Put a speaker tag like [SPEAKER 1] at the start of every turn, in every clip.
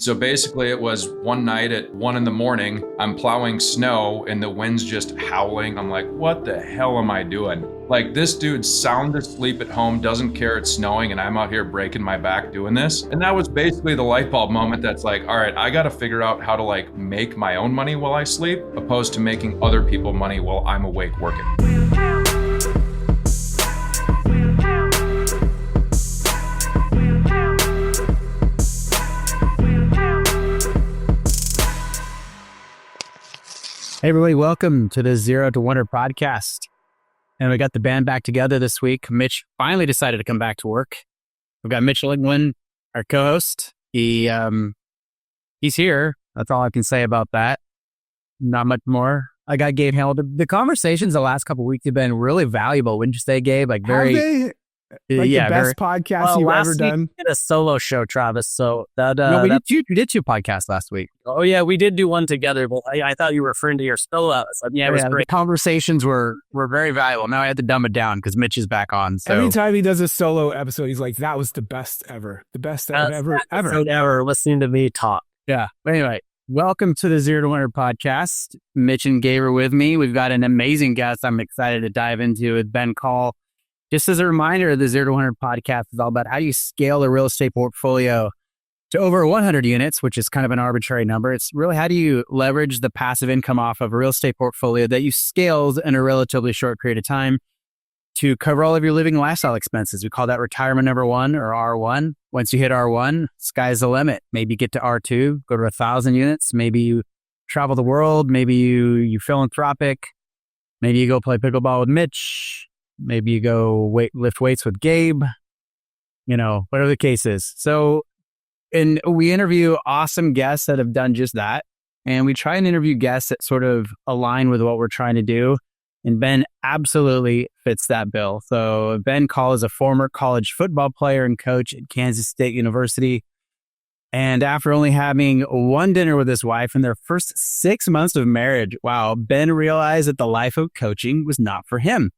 [SPEAKER 1] So basically it was one night at 1 a.m, I'm plowing snow and the wind's just howling. I'm like, what the hell am I doing? Like, this dude's sound asleep at home, doesn't care it's snowing, and I'm out here breaking my back doing this. And that was basically the light bulb moment that's like, all right, I got to figure out how to like make my own money while I sleep, opposed to making other people money while I'm awake working.
[SPEAKER 2] Hey everybody, welcome to the Zero to Wonder podcast. And we got the band back together this week. Mitch finally decided to come back to work. We've got Mitch Lingwin, our co-host. He's here. That's all I can say about that. Not much more. I got Gabe Hamilton. The conversations the last couple of weeks have been really valuable, wouldn't you say, Gabe? Like very,
[SPEAKER 3] the best podcast you've ever done.
[SPEAKER 4] We did a solo show, Travis. So
[SPEAKER 2] we did two podcasts last week.
[SPEAKER 4] Oh yeah, we did do one together. But I thought you were referring to your solo. Yeah, it was great.
[SPEAKER 2] The conversations were very valuable. Now I had to dumb it down because Mitch is back on. So
[SPEAKER 3] every time he does a solo episode, he's like, "That was the best ever, the best ever."
[SPEAKER 4] Listening to me talk.
[SPEAKER 2] Yeah. But anyway, welcome to the Zero to Wonder podcast. Mitch and Gabe are with me. We've got an amazing guest I'm excited to dive into with Ben Kall. Just as a reminder, the Zero to 100 podcast is all about how you scale a real estate portfolio to over 100 units, which is kind of an arbitrary number. It's really how do you leverage the passive income off of a real estate portfolio that you scaled in a relatively short period of time to cover all of your living and lifestyle expenses. We call that retirement number one or R1. Once you hit R1, sky's the limit. Maybe you get to R2, go to 1,000 units. Maybe you travel the world. Maybe you philanthropic. Maybe you go play pickleball with Mitch. Maybe you go lift weights with Gabe, whatever the case is. So, and we interview awesome guests that have done just that. And we try and interview guests that sort of align with what we're trying to do. And Ben absolutely fits that bill. So Ben Kall is a former college football player and coach at Kansas State University. And after only having one dinner with his wife in their first 6 months of marriage, Ben realized that the life of coaching was not for him.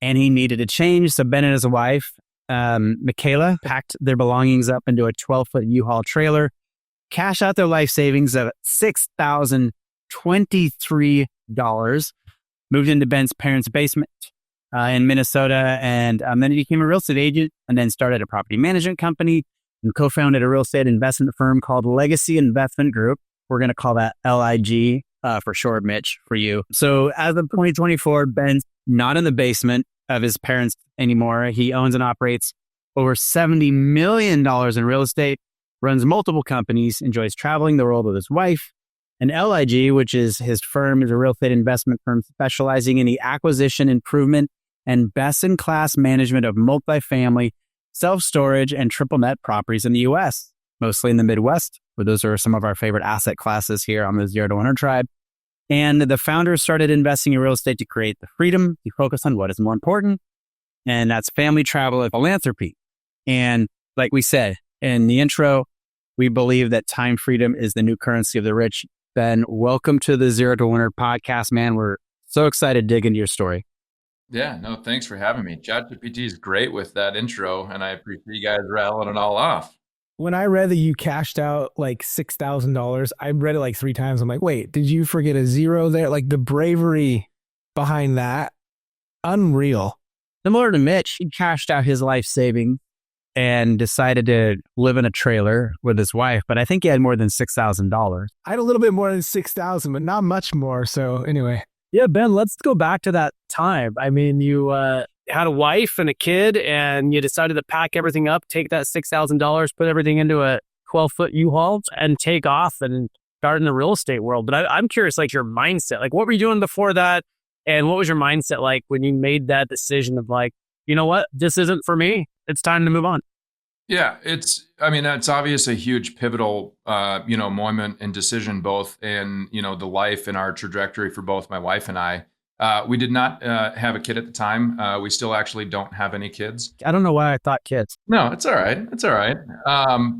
[SPEAKER 2] And he needed a change. So Ben and his wife, Michaela, packed their belongings up into a 12-foot U-Haul trailer, cashed out their life savings of $6,023, moved into Ben's parents' basement in Minnesota, and then he became a real estate agent and then started a property management company and co-founded a real estate investment firm called Legacy Investment Group. We're going to call that LIG for short, Mitch, for you. So as of 2024, Ben's not in the basement of his parents anymore. He owns and operates over $70 million in real estate, runs multiple companies, enjoys traveling the world with his wife. And LIG, which is his firm, is a real estate investment firm specializing in the acquisition, improvement, and best-in-class management of multifamily, self-storage, and triple net properties in the U.S., mostly in the Midwest, where those are some of our favorite asset classes here on the Zero to 100 tribe. And the founders started investing in real estate to create the freedom to focus on what is more important, and that's family, travel, and philanthropy. And like we said in the intro, we believe that time freedom is the new currency of the rich. Ben, welcome to the Zero to 100 podcast, man. We're so excited to dig into your story.
[SPEAKER 1] Yeah, no, thanks for having me. ChatGPT is great with that intro, and I appreciate you guys rattling it all off.
[SPEAKER 3] When I read that you cashed out like $6,000, I read it like 3 times. I'm like, wait, did you forget a zero there? Like the bravery behind that, unreal.
[SPEAKER 2] Similar to Mitch, he cashed out his life savings and decided to live in a trailer with his wife. But I think he had more than $6,000.
[SPEAKER 3] I had a little bit more than 6,000, but not much more. So anyway.
[SPEAKER 4] Yeah, Ben, let's go back to that time. I mean, you had a wife and a kid, and you decided to pack everything up, take that $6,000, put everything into a 12-foot U-Haul, and take off and start in the real estate world. But I'm curious, like your mindset, like what were you doing before that? And what was your mindset like when you made that decision of like, you know what, this isn't for me. It's time to move on.
[SPEAKER 1] Yeah, it's obviously a huge pivotal, moment and decision, both in, the life and our trajectory for both my wife and I. We did not have a kid at the time. We still actually don't have any kids.
[SPEAKER 2] I don't know why I thought kids.
[SPEAKER 1] No, it's all right. It's all right.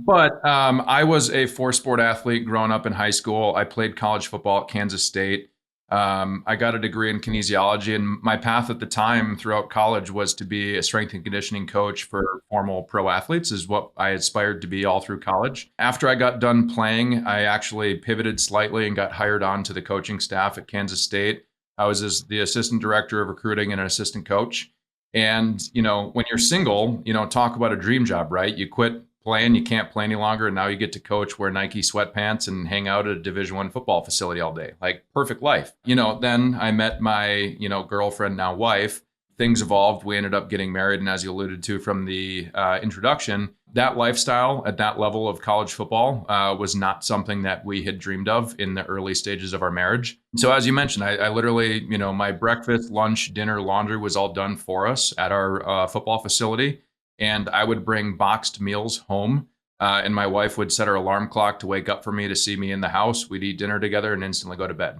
[SPEAKER 1] But I was a 4-sport athlete growing up in high school. I played college football at Kansas State. I got a degree in kinesiology, and my path at the time throughout college was to be a strength and conditioning coach for formal pro athletes, is what I aspired to be all through college. After I got done playing, I actually pivoted slightly and got hired on to the coaching staff at Kansas State. I was the assistant director of recruiting and an assistant coach. And, when you're single, talk about a dream job, right? You quit playing, you can't play any longer, and now you get to coach, wear Nike sweatpants, and hang out at a Division I football facility all day. Like, perfect life. Then I met my, girlfriend, now wife. Things evolved. We ended up getting married, and as you alluded to from the introduction, that lifestyle at that level of college football was not something that we had dreamed of in the early stages of our marriage. So as you mentioned, I literally, my breakfast, lunch, dinner, laundry was all done for us at our football facility. And I would bring boxed meals home, and my wife would set her alarm clock to wake up for me to see me in the house. We'd eat dinner together and instantly go to bed.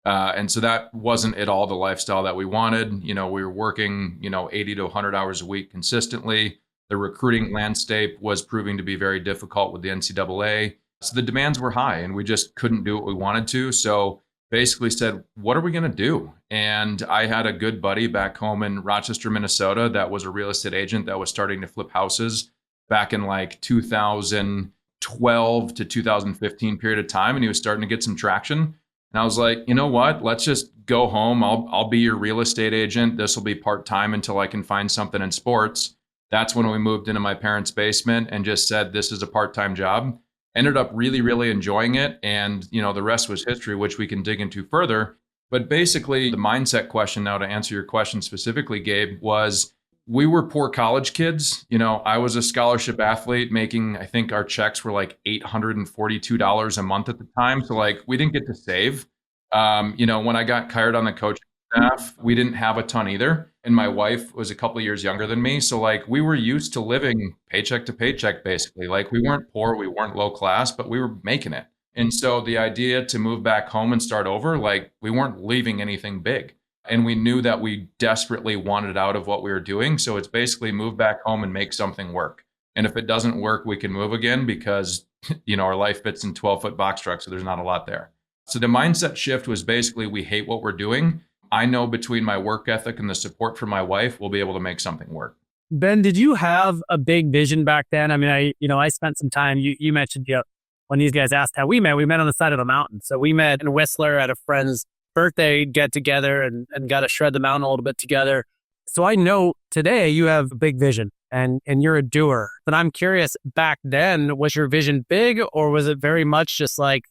[SPEAKER 1] And so that wasn't at all the lifestyle that we wanted. We were working, 80 to 100 hours a week consistently. The recruiting landscape was proving to be very difficult with the NCAA. So the demands were high, and we just couldn't do what we wanted to. So basically said, what are we going to do? And I had a good buddy back home in Rochester, Minnesota, that was a real estate agent that was starting to flip houses back in like 2012 to 2015 period of time. And he was starting to get some traction. And I was like, you know what? Let's just go home. I'll be your real estate agent. This will be part-time until I can find something in sports. That's when we moved into my parents' basement and just said, this is a part-time job. Ended up really, really enjoying it. And, the rest was history, which we can dig into further. But basically, the mindset question now, to answer your question specifically, Gabe, was we were poor college kids. I was a scholarship athlete making, I think our checks were like $842 a month at the time. So like we didn't get to save. When I got hired on the coaching staff, we didn't have a ton either. And my wife was a couple of years younger than me. So like we were used to living paycheck to paycheck, basically. Like we weren't poor, we weren't low class, but we were making it. And so the idea to move back home and start over, like we weren't leaving anything big. And we knew that we desperately wanted out of what we were doing. So it's basically move back home and make something work. And if it doesn't work, we can move again because, our life fits in 12-foot box trucks. So there's not a lot there. So the mindset shift was basically, we hate what we're doing. I know between my work ethic and the support from my wife, we'll be able to make something work.
[SPEAKER 4] Ben, did you have a big vision back then? I mean, I spent some time, you mentioned, when these guys asked how we met on the side of a mountain. So we met in Whistler at a friend's birthday get together and got to shred the mountain a little bit together. So I know today you have a big vision and you're a doer. But I'm curious, back then, was your vision big, or was it very much just like,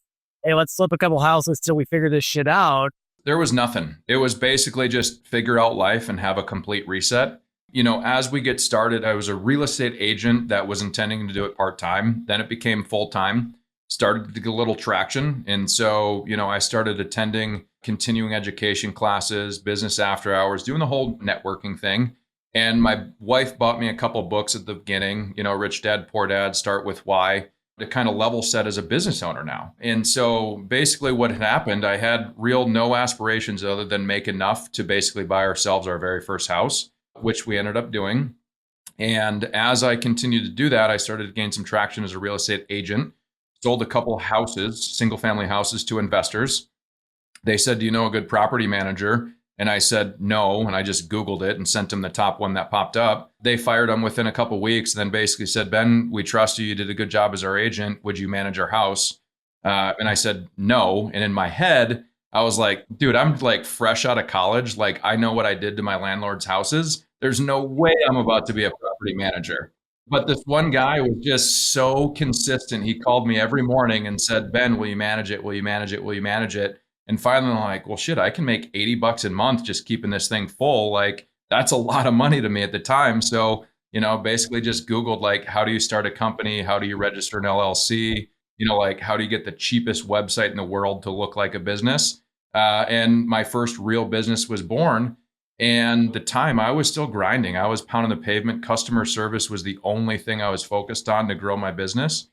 [SPEAKER 4] hey, let's flip a couple houses till we figure this shit out?
[SPEAKER 1] There was nothing. It was basically just figure out life and have a complete reset. As we get started, I was a real estate agent that was intending to do it part-time. Then it became full-time, started to get a little traction. And so, I started attending continuing education classes, business after hours, doing the whole networking thing. And my wife bought me a couple books at the beginning, Rich Dad, Poor Dad, Start With Why, to kind of level set as a business owner now. And so basically what had happened, I had no aspirations other than make enough to basically buy ourselves our very first house, which we ended up doing. And as I continued to do that, I started to gain some traction as a real estate agent, sold a couple houses, single family houses, to investors. They said, do you know a good property manager? And I said, no. And I just Googled it and sent them the top one that popped up. They fired them within a couple of weeks and then basically said, Ben, we trust you. You did a good job as our agent. Would you manage our house? And I said, no. And in my head, I was like, dude, I'm like fresh out of college. Like I know what I did to my landlord's houses. There's no way I'm about to be a property manager. But this one guy was just so consistent. He called me every morning and said, Ben, will you manage it? Will you manage it? Will you manage it? And finally, I'm like, well, shit, I can make $80 a month just keeping this thing full. Like, that's a lot of money to me at the time. So, basically just Googled, like, how do you start a company? How do you register an LLC? Like, how do you get the cheapest website in the world to look like a business? And my first real business was born. And at the time, I was still grinding. I was pounding the pavement. Customer service was the only thing I was focused on to grow my business.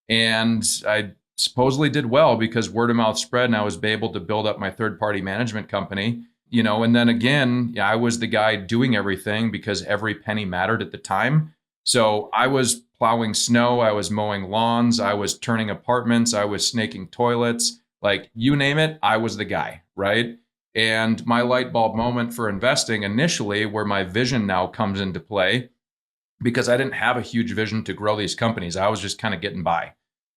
[SPEAKER 1] And I supposedly did well because word of mouth spread, and I was able to build up my third-party management company, and then again, I was the guy doing everything because every penny mattered at the time. So I was plowing snow, I was mowing lawns, I was turning apartments, I was snaking toilets, like you name it, I was the guy, right? And my light bulb moment for investing initially, where my vision now comes into play, because I didn't have a huge vision to grow these companies. I was just kind of getting by.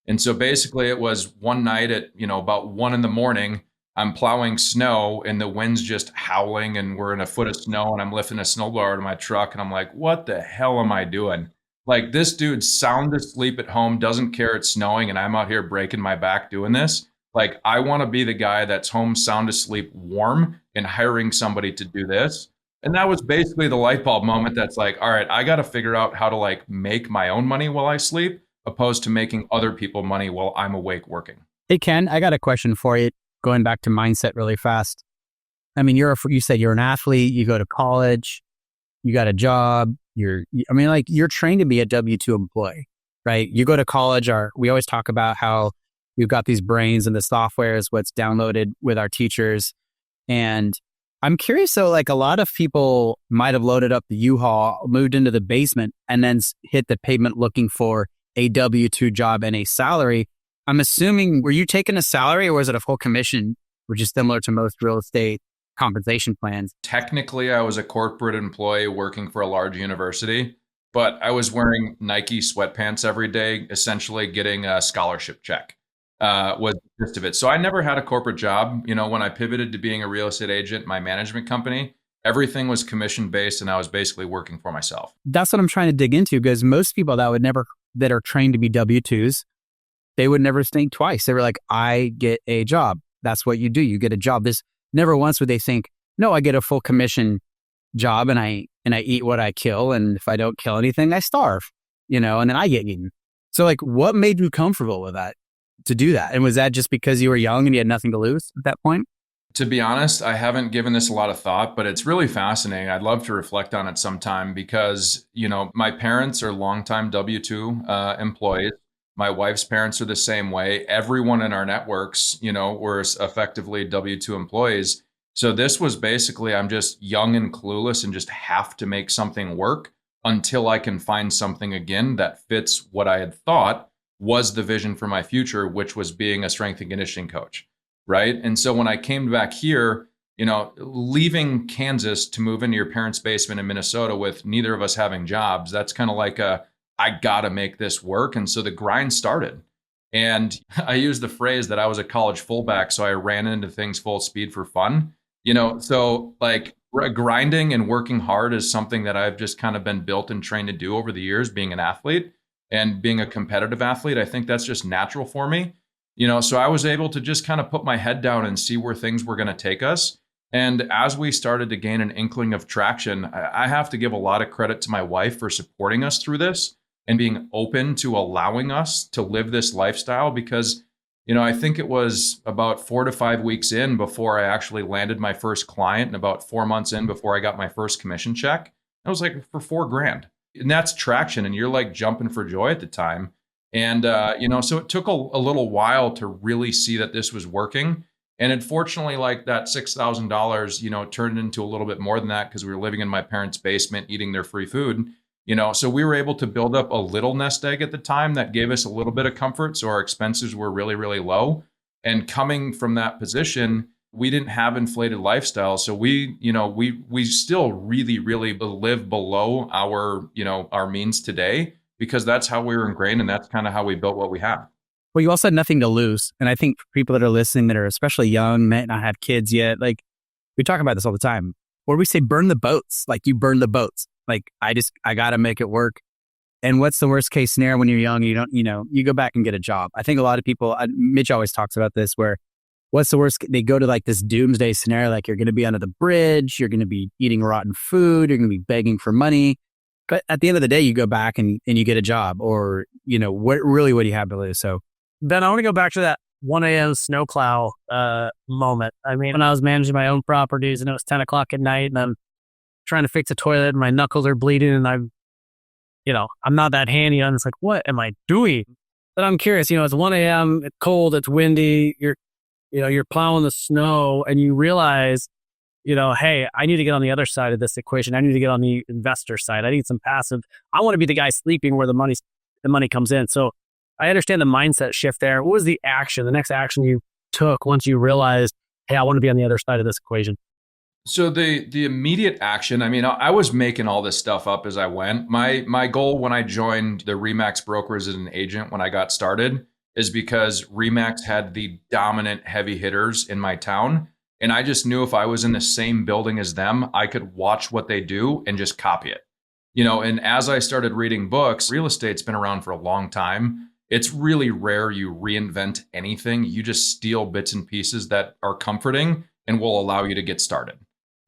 [SPEAKER 1] And so basically it was one night at, about 1 a.m, I'm plowing snow and the wind's just howling and we're in a foot of snow and I'm lifting a snowblower to my truck and I'm like, what the hell am I doing? Like, this dude's sound asleep at home, doesn't care it's snowing, and I'm out here breaking my back doing this. Like, I want to be the guy that's home sound asleep warm and hiring somebody to do this. And that was basically the light bulb moment that's like, all right, I got to figure out how to like make my own money while I sleep, opposed to making other people money while I'm awake working.
[SPEAKER 2] Hey, Ken, I got a question for you. Going back to mindset really fast. I mean, you said you're an athlete, you go to college, you got a job, you're trained to be a W-2 employee, right? You go to college, we always talk about how we've got these brains and the software is what's downloaded with our teachers. And I'm curious, so like a lot of people might have loaded up the U-Haul, moved into the basement, and then hit the pavement looking for a W-2 job and a salary. I'm assuming, were you taking a salary or was it a full commission, which is similar to most real estate compensation plans?
[SPEAKER 1] Technically, I was a corporate employee working for a large university, but I was wearing Nike sweatpants every day, essentially getting a scholarship check. Was the gist of it. So I never had a corporate job. When I pivoted to being a real estate agent, my management company, everything was commission based and I was basically working for myself.
[SPEAKER 2] That's what I'm trying to dig into, because most people that are trained to be W-2s, they would never think twice. They were like, I get a job. That's what you do. You get a job. Never once would they think, no, I get a full commission job and I eat what I kill. And if I don't kill anything, I starve, and then I get eaten. So like, what made you comfortable with that, to do that? And was that just because you were young and you had nothing to lose at that point?
[SPEAKER 1] To be honest, I haven't given this a lot of thought, but it's really fascinating. I'd love to reflect on it sometime because, my parents are longtime W-2 employees. My wife's parents are the same way. Everyone in our networks, were effectively W-2 employees. So this was basically, I'm just young and clueless and just have to make something work until I can find something again that fits what I had thought was the vision for my future, which was being a strength and conditioning coach, right? And so when I came back here, leaving Kansas to move into your parents' basement in Minnesota with neither of us having jobs, that's kind of like I got to make this work. And so the grind started. And I use the phrase that I was a college fullback, so I ran into things full speed for fun. So like grinding and working hard is something that I've just kind of been built and trained to do over the years, being an athlete and being a competitive athlete. I think that's just natural for me. So I was able to just kind of put my head down and see where things were going to take us. And as we started to gain an inkling of traction, I have to give a lot of credit to my wife for supporting us through this and being open to allowing us to live this lifestyle, because, I think it was about 4 to 5 weeks in before I actually landed my first client, and about 4 months in before I got my first commission check. I was like, for $4,000. And that's traction. And you're like jumping for joy at the time. And, so it took a little while to really see that this was working. And unfortunately, like that $6,000, turned into a little bit more than that because we were living in my parents' basement, eating their free food. So we were able to build up a little nest egg at the time that gave us a little bit of comfort. So our expenses were really, really low. And coming from that position, we didn't have inflated lifestyle. So we still really, really live below our means today, because that's how we were ingrained and that's kind of how we built what we have.
[SPEAKER 2] Well, you also had nothing to lose. And I think for people that are listening that are especially young, might not have kids yet, like we talk about this all the time, or we say burn the boats, like you burn the boats. Like I got to make it work. And what's the worst case scenario when you're young? You don't, you go back and get a job. I think a lot of people, Mitch always talks about this, where what's the worst? They go to like this doomsday scenario, like you're going to be under the bridge, you're going to be eating rotten food, you're going to be begging for money. But at the end of the day, you go back and you get a job, or, what do you have to lose? So
[SPEAKER 4] Ben, I want to go back to that 1 a.m. snowplow moment. I mean, when I was managing my own properties and it was 10 o'clock at night and I'm trying to fix a toilet and my knuckles are bleeding and I'm not that handy. I'm just like, what am I doing? But I'm curious, it's 1 a.m., it's cold, it's windy, you're plowing the snow and you realize, hey, I need to get on the other side of this equation. I need to get on the investor side. I need some passive. I want to be the guy sleeping where the money comes in. So I understand the mindset shift there. What was the next action you took once you realized, hey, I want to be on the other side of this equation?
[SPEAKER 1] So the immediate action, I mean, I was making all this stuff up as I went. My goal when I joined the Remax brokers as an agent when I got started is because Remax had the dominant heavy hitters in my town. And I just knew if I was in the same building as them, I could watch what they do and just copy it. And as I started reading books, real estate's been around for a long time. It's really rare you reinvent anything. You just steal bits and pieces that are comforting and will allow you to get started.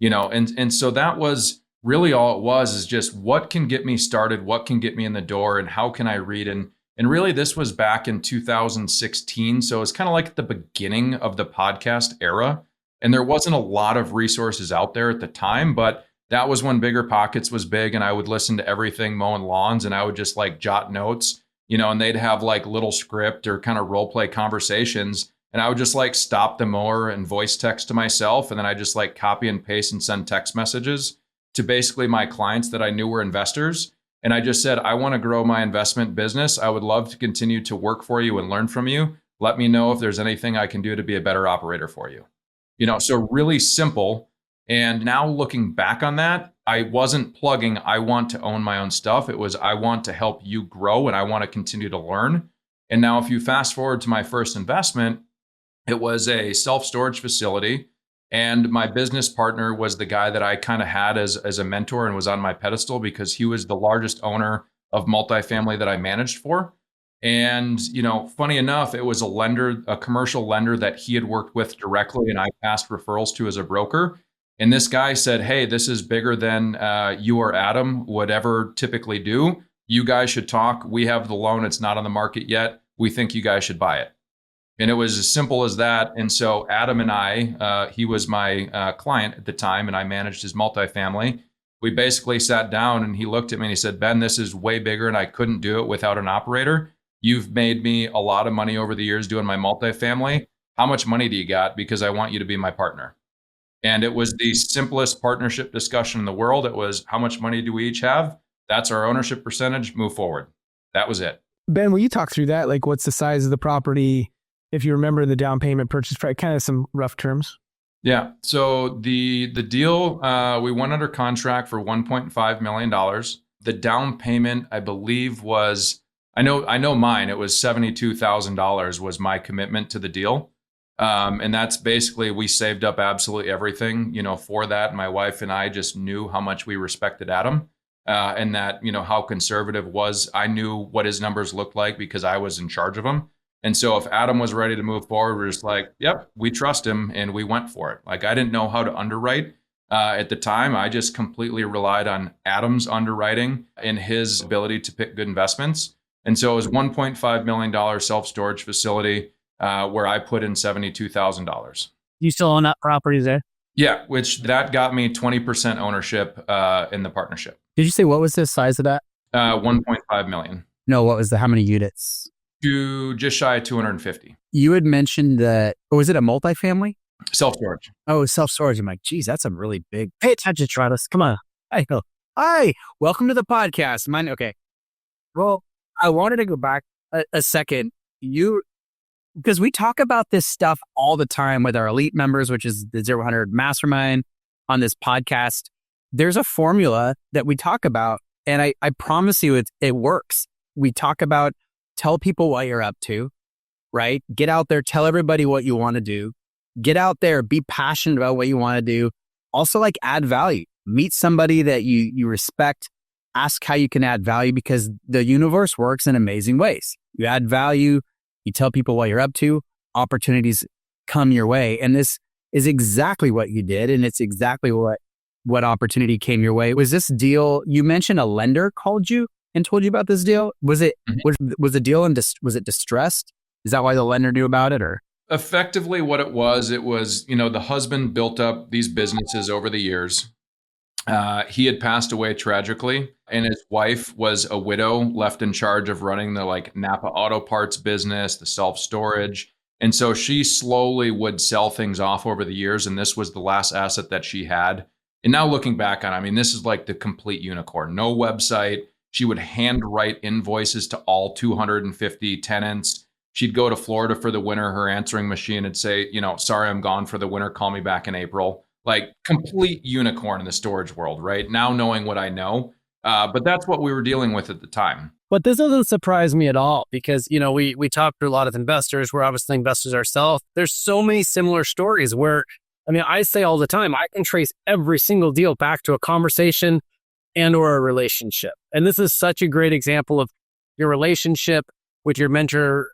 [SPEAKER 1] And so that was really all it was, is just what can get me started, what can get me in the door, and how can I read? And really this was back in 2016. So it's kind of like the beginning of the podcast era. And there wasn't a lot of resources out there at the time, but that was when Bigger Pockets was big, and I would listen to everything mowing lawns, and I would just like jot notes, and they'd have like little script or kind of role play conversations. And I would just like stop the mower and voice text to myself. And then I just like copy and paste and send text messages to basically my clients that I knew were investors. And I just said, I want to grow my investment business. I would love to continue to work for you and learn from you. Let me know if there's anything I can do to be a better operator for you. So really simple. And now looking back on that, I wasn't plugging, I want to own my own stuff. It was, I want to help you grow and I want to continue to learn. And now if you fast forward to my first investment, it was a self-storage facility, and my business partner was the guy that I kind of had as a mentor and was on my pedestal because he was the largest owner of multifamily that I managed for. And, funny enough, it was a commercial lender that he had worked with directly, and I passed referrals to as a broker. And this guy said, hey, this is bigger than you or Adam would ever typically do. You guys should talk. We have the loan. It's not on the market yet. We think you guys should buy it. And it was as simple as that. And so Adam and I, he was my client at the time, and I managed his multifamily. We basically sat down and he looked at me and he said, Ben, this is way bigger and I couldn't do it without an operator. You've made me a lot of money over the years doing my multifamily. How much money do you got? Because I want you to be my partner. And it was the simplest partnership discussion in the world. It was, how much money do we each have? That's our ownership percentage. Move forward. That was it.
[SPEAKER 3] Ben, will you talk through that? Like, what's the size of the property? If you remember the down payment, purchase price, kind of some rough terms.
[SPEAKER 1] Yeah. So the deal, we went under contract for $1.5 million. The down payment, I believe, was, I know mine, it was $72,000 was my commitment to the deal. And that's basically, we saved up absolutely everything, for that. My wife and I just knew how much we respected Adam, and that, how conservative was. I knew what his numbers looked like because I was in charge of them. And so if Adam was ready to move forward, we're just like, yep, we trust him, and we went for it. Like, I didn't know how to underwrite at the time. I just completely relied on Adam's underwriting and his ability to pick good investments. And so it was $1.5 million self-storage facility where I put in $72,000.
[SPEAKER 4] You still own that property there?
[SPEAKER 1] Yeah, which that got me 20% ownership in the partnership.
[SPEAKER 2] Did you say what was the size of that?
[SPEAKER 1] 1.5 million.
[SPEAKER 2] No, what was how many units?
[SPEAKER 1] To just shy of 250.
[SPEAKER 2] You had mentioned that, or was it a multifamily?
[SPEAKER 1] Self-storage.
[SPEAKER 2] Oh, self-storage. I'm like, geez, that's a really big. Pay attention, Travis. Come on. Hi, welcome to the podcast. Mine. Okay. Well, I wanted to go back a second. Because we talk about this stuff all the time with our elite members, which is the 0-100 mastermind on this podcast. There's a formula that we talk about, and I promise you it works. We talk about, tell people what you're up to, right? Get out there, tell everybody what you want to do. Get out there, be passionate about what you want to do. Also, like, add value. Meet somebody that you respect. Ask how you can add value, because the universe works in amazing ways. You add value, you tell people what you're up to, opportunities come your way. And this is exactly what you did. And it's exactly what opportunity came your way. Was this deal, you mentioned a lender called you and told you about this deal? Was it, was the deal was it distressed? Is that why the lender knew about it, or?
[SPEAKER 1] Effectively what it was, the husband built up these businesses over the years. He had passed away tragically, and his wife was a widow left in charge of running the Napa Auto Parts business, the self-storage. And so she slowly would sell things off over the years. And this was the last asset that she had. And now looking back on, this is like the complete unicorn, no website. She would handwrite invoices to all 250 tenants. She'd go to Florida for the winter. Her answering machine would say, sorry, I'm gone for the winter. Call me back in April. Like complete unicorn in the storage world, right? Now knowing what I know. But that's what we were dealing with at the time.
[SPEAKER 4] But this doesn't surprise me at all because, we talk to a lot of investors. We're obviously investors ourselves. There's so many similar stories where, I say all the time, I can trace every single deal back to a conversation and or a relationship. And this is such a great example of your relationship with your mentor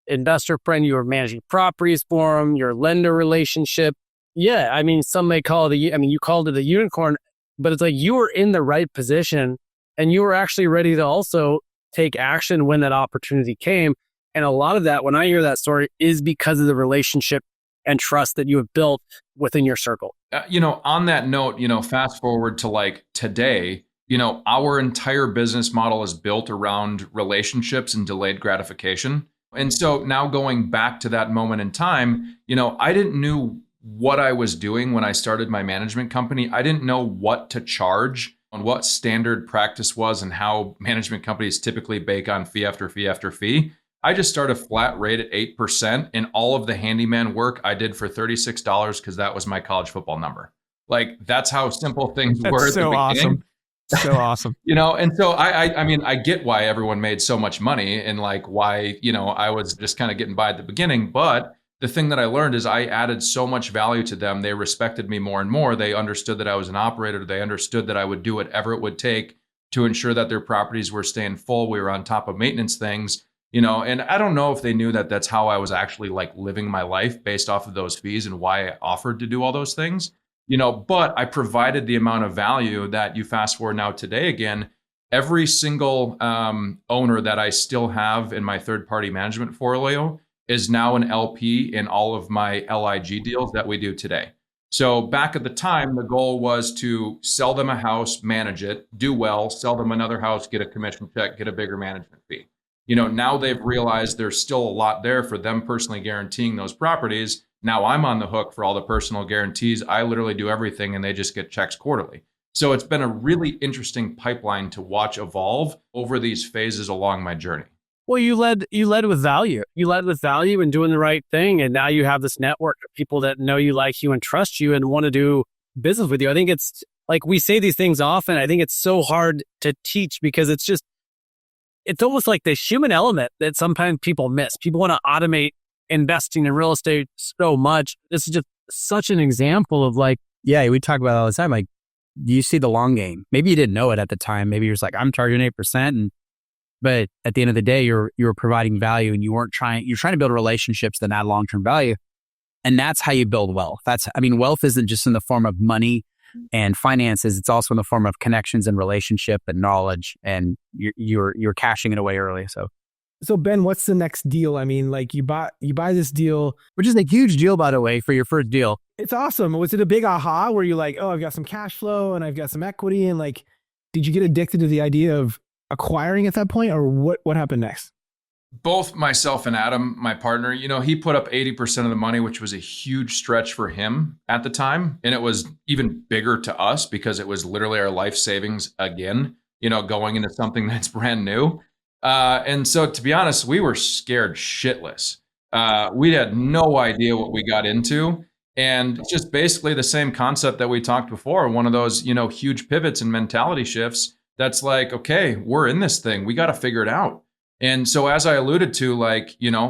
[SPEAKER 4] investor friend. You were managing properties for them, your lender relationship. Yeah, some may call it you called it a unicorn, but it's like you were in the right position and you were actually ready to also take action when that opportunity came. And a lot of that, when I hear that story, is because of the relationship and trust that you have built within your circle.
[SPEAKER 1] On that note, fast forward to like today, our entire business model is built around relationships and delayed gratification. And so now going back to that moment in time, I didn't know what I was doing when I started my management company. I didn't know what to charge on what standard practice was and how management companies typically bake on fee after fee after fee. I just started a flat rate at 8%, and all of the handyman work I did for $36 because that was my college football number. Like that's how simple things were at the beginning.
[SPEAKER 3] Awesome. So awesome.
[SPEAKER 1] And so I get why everyone made so much money and like why, I was just kind of getting by at the beginning. But the thing that I learned is I added so much value to them. They respected me more and more. They understood that I was an operator. They understood that I would do whatever it would take to ensure that their properties were staying full. We were on top of maintenance things, and I don't know if they knew that that's how I was actually like living my life based off of those fees and why I offered to do all those things. But I provided the amount of value that you fast forward now today again, every single owner that I still have in my third party management portfolio is now an LP in all of my LIG deals that we do today. So back at the time, the goal was to sell them a house, manage it, do well, sell them another house, get a commission check, get a bigger management fee. Now they've realized there's still a lot there for them personally guaranteeing those properties. Now I'm on the hook for all the personal guarantees. I literally do everything and they just get checks quarterly. So it's been a really interesting pipeline to watch evolve over these phases along my journey.
[SPEAKER 4] Well, you led with value. You led with value and doing the right thing. And now you have this network of people that know you, like you, and trust you and want to do business with you. I think it's like we say these things often. I think it's so hard to teach because it's almost like the human element that sometimes people miss. People want to automate investing in real estate so much. This is just such an example of like,
[SPEAKER 2] yeah, we talk about it all the time. Like, you see the long game. Maybe you didn't know it at the time. Maybe you're just like, I'm charging 8%. But at the end of the day, you're providing value and you're trying to build relationships that add long-term value. And that's how you build wealth. Wealth isn't just in the form of money and finances. It's also in the form of connections and relationship and knowledge. And you're cashing it away early.
[SPEAKER 3] So Ben, what's the next deal? You buy this deal,
[SPEAKER 2] which is a huge deal, by the way, for your first deal.
[SPEAKER 3] It's awesome. Was it a big aha where you're like, oh, I've got some cash flow and I've got some equity, and like, did you get addicted to the idea of acquiring at that point, or what happened next?
[SPEAKER 1] Both myself and Adam, my partner, he put up 80% of the money, which was a huge stretch for him at the time. And it was even bigger to us because it was literally our life savings again, going into something that's brand new. And so to be honest, we were scared shitless. We had no idea what we got into. And just basically the same concept that we talked before, one of those, huge pivots and mentality shifts. That's like, okay, we're in this thing. We got to figure it out. And so as I alluded to,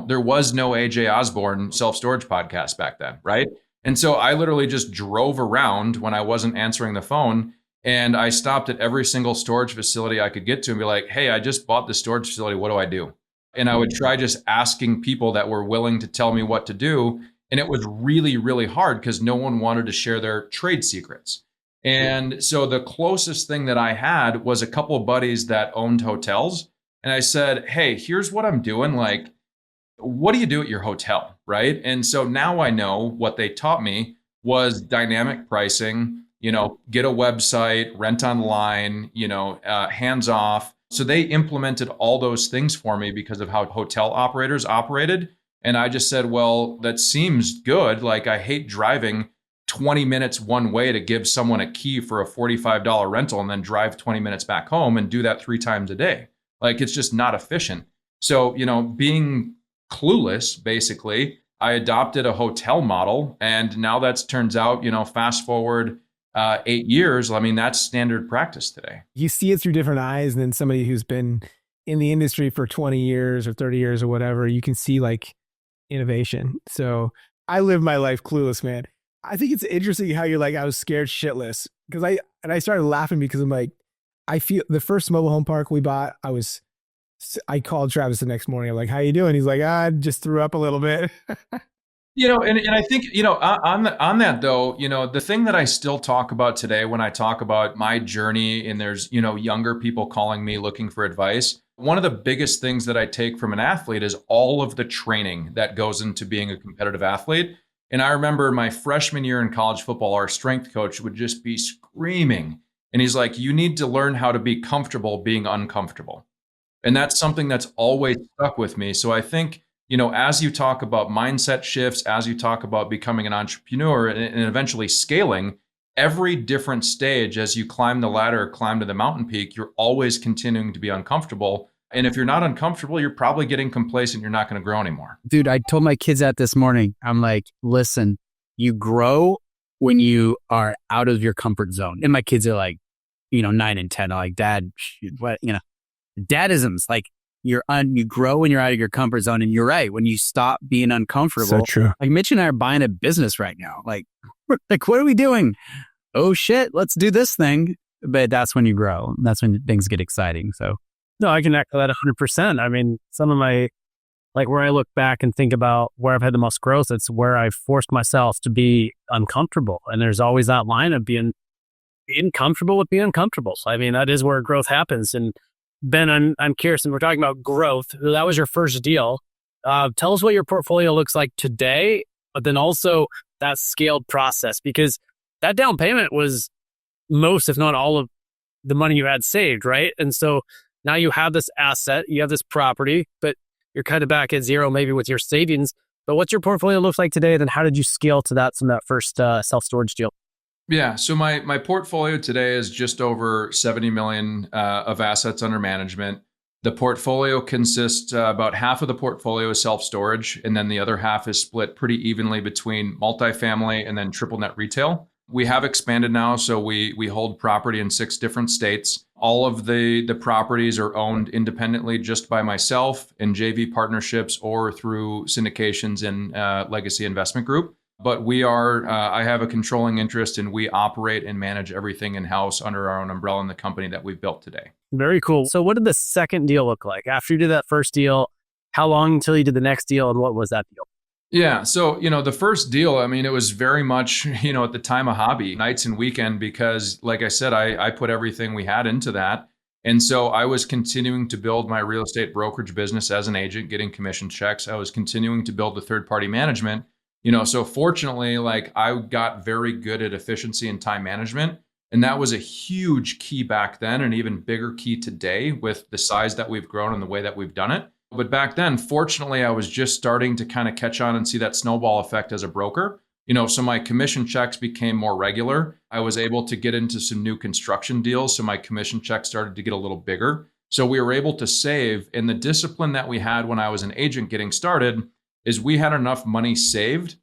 [SPEAKER 1] there was no AJ Osborne self-storage podcast back then, right? And so I literally just drove around when I wasn't answering the phone, and I stopped at every single storage facility I could get to and be like, hey, I just bought this storage facility. What do I do? And I would try just asking people that were willing to tell me what to do. And it was really, really hard because no one wanted to share their trade secrets. And so the closest thing that I had was a couple of buddies that owned hotels. And I said, hey, here's what I'm doing. Like, what do you do at your hotel? Right. And so now I know what they taught me was dynamic pricing, get a website, rent online, hands off. So they implemented all those things for me because of how hotel operators operated. And I just said, well, that seems good. Like, I hate driving 20 minutes one way to give someone a key for a $45 rental and then drive 20 minutes back home and do that 3 times a day. Like, it's just not efficient. So, being clueless, basically. I adopted a hotel model, and now that's turns out, fast forward 8 years. I mean, that's standard practice today.
[SPEAKER 3] You see it through different eyes than somebody who's been in the industry for 20 years or 30 years or whatever. You can see like innovation. So I live my life clueless, man. I think it's interesting how you're like, I was scared shitless because I started laughing because I'm like, I feel the first mobile home park we bought, I called Travis the next morning. I'm like, how you doing? He's like, I just threw up a little bit.
[SPEAKER 1] And I think, on that though, the thing that I still talk about today when I talk about my journey and there's, younger people calling me looking for advice, one of the biggest things that I take from an athlete is all of the training that goes into being a competitive athlete. And I remember my freshman year in college football, our strength coach would just be screaming. And he's like, you need to learn how to be comfortable being uncomfortable. And that's something that's always stuck with me. So I think, as you talk about mindset shifts, as you talk about becoming an entrepreneur and eventually scaling, every different stage as you climb the ladder, climb to the mountain peak, you're always continuing to be uncomfortable. And if you're not uncomfortable, you're probably getting complacent. You're not going to grow anymore.
[SPEAKER 2] Dude, I told my kids that this morning. I'm like, listen, you grow when you are out of your comfort zone. And my kids are like, 9 and 10. I'm like, Dad, what, dadisms, like you grow when you're out of your comfort zone. And you're right. When you stop being uncomfortable,
[SPEAKER 3] So true.
[SPEAKER 2] like Mitch and I are buying a business right now. Like, what are we doing? Oh shit, let's do this thing. But that's when you grow. That's when things get exciting. So
[SPEAKER 4] No, I can echo that 100%. I mean, some of my, like where I look back and think about where I've had the most growth, it's where I forced myself to be uncomfortable. And there's always that line of being comfortable with being uncomfortable. So, I mean, that is where growth happens. And Ben, I'm curious, and we're talking about growth. That was your first deal. Tell us what your portfolio looks like today, but then also that scaled process, because that down payment was most, if not all of the money you had saved, right? And so now you have this asset, you have this property, but you're kind of back at zero maybe with your savings. But what's your portfolio looks like today? Then how did you scale to that from that first self-storage deal?
[SPEAKER 1] Yeah. So my portfolio today is just over 70 million of assets under management. The portfolio consists about half of the portfolio is self-storage, and then the other half is split pretty evenly between multifamily and then triple net retail. We have expanded now, so we hold property in 6 different states. All of the properties are owned independently just by myself in JV partnerships or through syndications in Legacy Investment Group. But I have a controlling interest, and we operate and manage everything in-house under our own umbrella in the company that we've built today.
[SPEAKER 4] Very cool. So what did the second deal look like? After you did that first deal, how long until you did the next deal, and what was that deal?
[SPEAKER 1] Yeah. So, the first deal, I mean, it was very much, at the time a hobby, nights and weekend, because like I said, I put everything we had into that. And so I was continuing to build my real estate brokerage business as an agent, getting commission checks. I was continuing to build the third-party management. So fortunately, like I got very good at efficiency and time management. And that was a huge key back then, and even bigger key today with the size that we've grown and the way that we've done it. But back then, fortunately, I was just starting to kind of catch on and see that snowball effect as a broker. So my commission checks became more regular. I was able to get into some new construction deals. So my commission checks started to get a little bigger. So we were able to save. And the discipline that we had when I was an agent getting started is we had enough money saved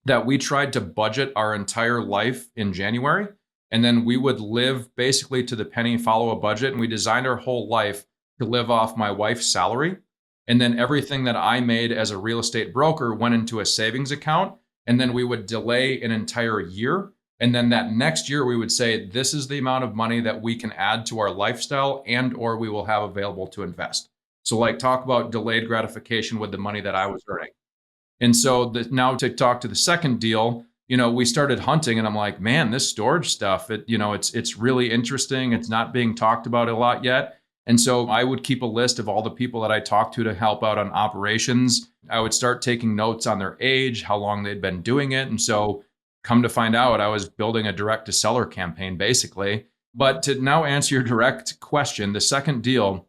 [SPEAKER 1] that we tried to budget our entire life in January. And then we would live basically to the penny, follow a budget. And we designed our whole life to live off my wife's salary. And then everything that I made as a real estate broker went into a savings account. And then we would delay an entire year. And then that next year we would say, this is the amount of money that we can add to our lifestyle and or we will have available to invest. So like talk about delayed gratification with the money that I was earning. And so now to talk to the second deal, we started hunting, and I'm like, man, this storage stuff, it's really interesting. It's not being talked about a lot yet. And so I would keep a list of all the people that I talked to help out on operations. I would start taking notes on their age, how long they'd been doing it. And so come to find out, I was building a direct to seller campaign basically. But to now answer your direct question, the second deal,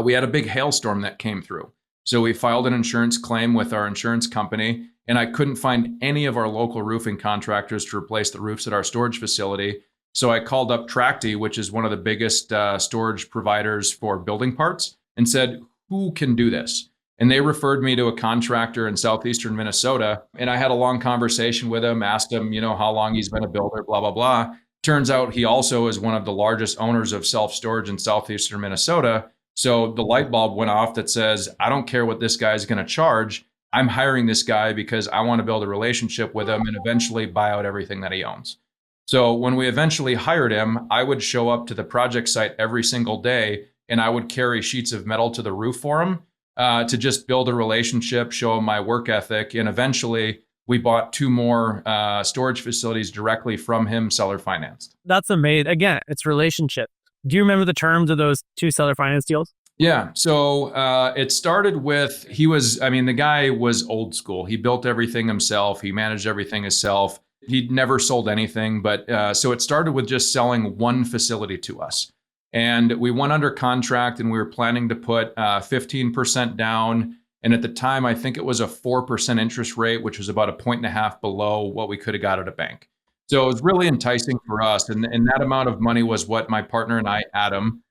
[SPEAKER 1] we had a big hailstorm that came through. So we filed an insurance claim with our insurance company, and I couldn't find any of our local roofing contractors to replace the roofs at our storage facility. So I called up Tracti, which is one of the biggest storage providers for building parts, and said, who can do this? And they referred me to a contractor in southeastern Minnesota. And I had a long conversation with him, asked him, how long he's been a builder, blah, blah, blah. Turns out he also is one of the largest owners of self-storage in southeastern Minnesota. So the light bulb went off that says, I don't care what this guy's going to charge. I'm hiring this guy because I want to build a relationship with him and eventually buy out everything that he owns. So when we eventually hired him, I would show up to the project site every single day and I would carry sheets of metal to the roof for him to just build a relationship, show him my work ethic. And eventually we bought 2 more storage facilities directly from him, seller financed.
[SPEAKER 4] That's amazing. Again, it's relationship. Do you remember the terms of those 2 seller finance deals?
[SPEAKER 1] Yeah. So it started with, the guy was old school. He built everything himself. He managed everything himself. He'd never sold anything. But so it started with just selling 1 facility to us. And we went under contract and we were planning to put 15% down. And at the time, I think it was a 4% interest rate, which was about 1.5 points below what we could have got at a bank. So it was really enticing for us. And that amount of money was what my partner and I, Adam,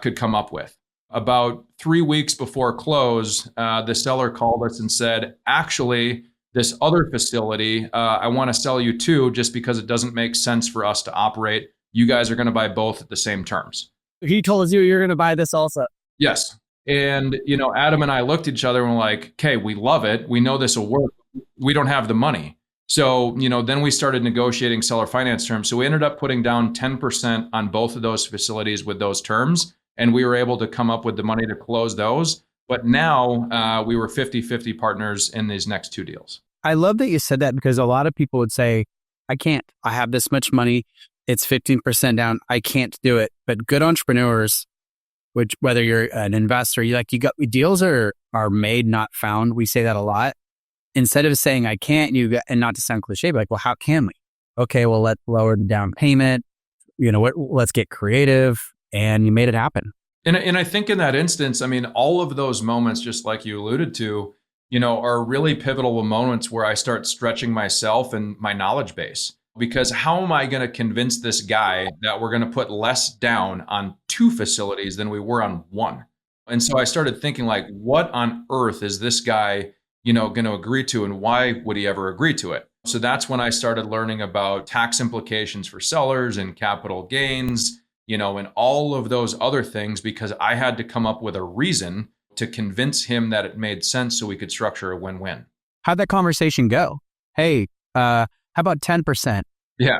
[SPEAKER 1] could come up with. About 3 weeks before close, the seller called us and said, actually, this other facility, I want to sell you 2 just because it doesn't make sense for us to operate. You guys are going to buy both at the same terms.
[SPEAKER 4] He told you you're going to buy this also.
[SPEAKER 1] Yes. And, Adam and I looked at each other and were like, okay, we love it. We know this will work. We don't have the money. So, then we started negotiating seller finance terms. So we ended up putting down 10% on both of those facilities with those terms. And we were able to come up with the money to close those. But now we were 50-50 partners in these next 2 deals.
[SPEAKER 2] I love that you said that because a lot of people would say, I can't. I have this much money. It's 15% down. I can't do it. But good entrepreneurs, which whether you're an investor, deals are made, not found. We say that a lot. Instead of saying I can't, and not to sound cliche, but well, how can we? Okay, well, let's lower the down payment. Let's get creative. And you made it happen.
[SPEAKER 1] And I think in that instance, all of those moments, just like you alluded to, are really pivotal moments where I start stretching myself and my knowledge base. Because how am I going to convince this guy that we're going to put less down on 2 facilities than we were on 1? And so I started thinking what on earth is this guy, going to agree to, and why would he ever agree to it? So that's when I started learning about tax implications for sellers and capital gains, and all of those other things, because I had to come up with a reason to convince him that it made sense so we could structure a win-win.
[SPEAKER 2] How'd that conversation go? Hey, how about 10%?
[SPEAKER 1] Yeah.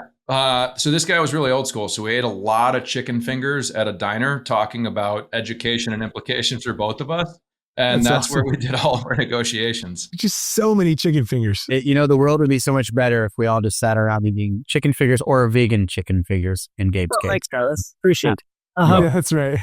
[SPEAKER 1] So this guy was really old school. So we ate a lot of chicken fingers at a diner talking about education and implications for both of us. And that's awesome. Where we did all of our negotiations.
[SPEAKER 3] Just so many chicken fingers.
[SPEAKER 2] The world would be so much better if we all just sat around eating chicken fingers or vegan chicken fingers in Gabe's case.
[SPEAKER 4] Thanks, Carlos. Appreciate it.
[SPEAKER 3] Yeah, that's right.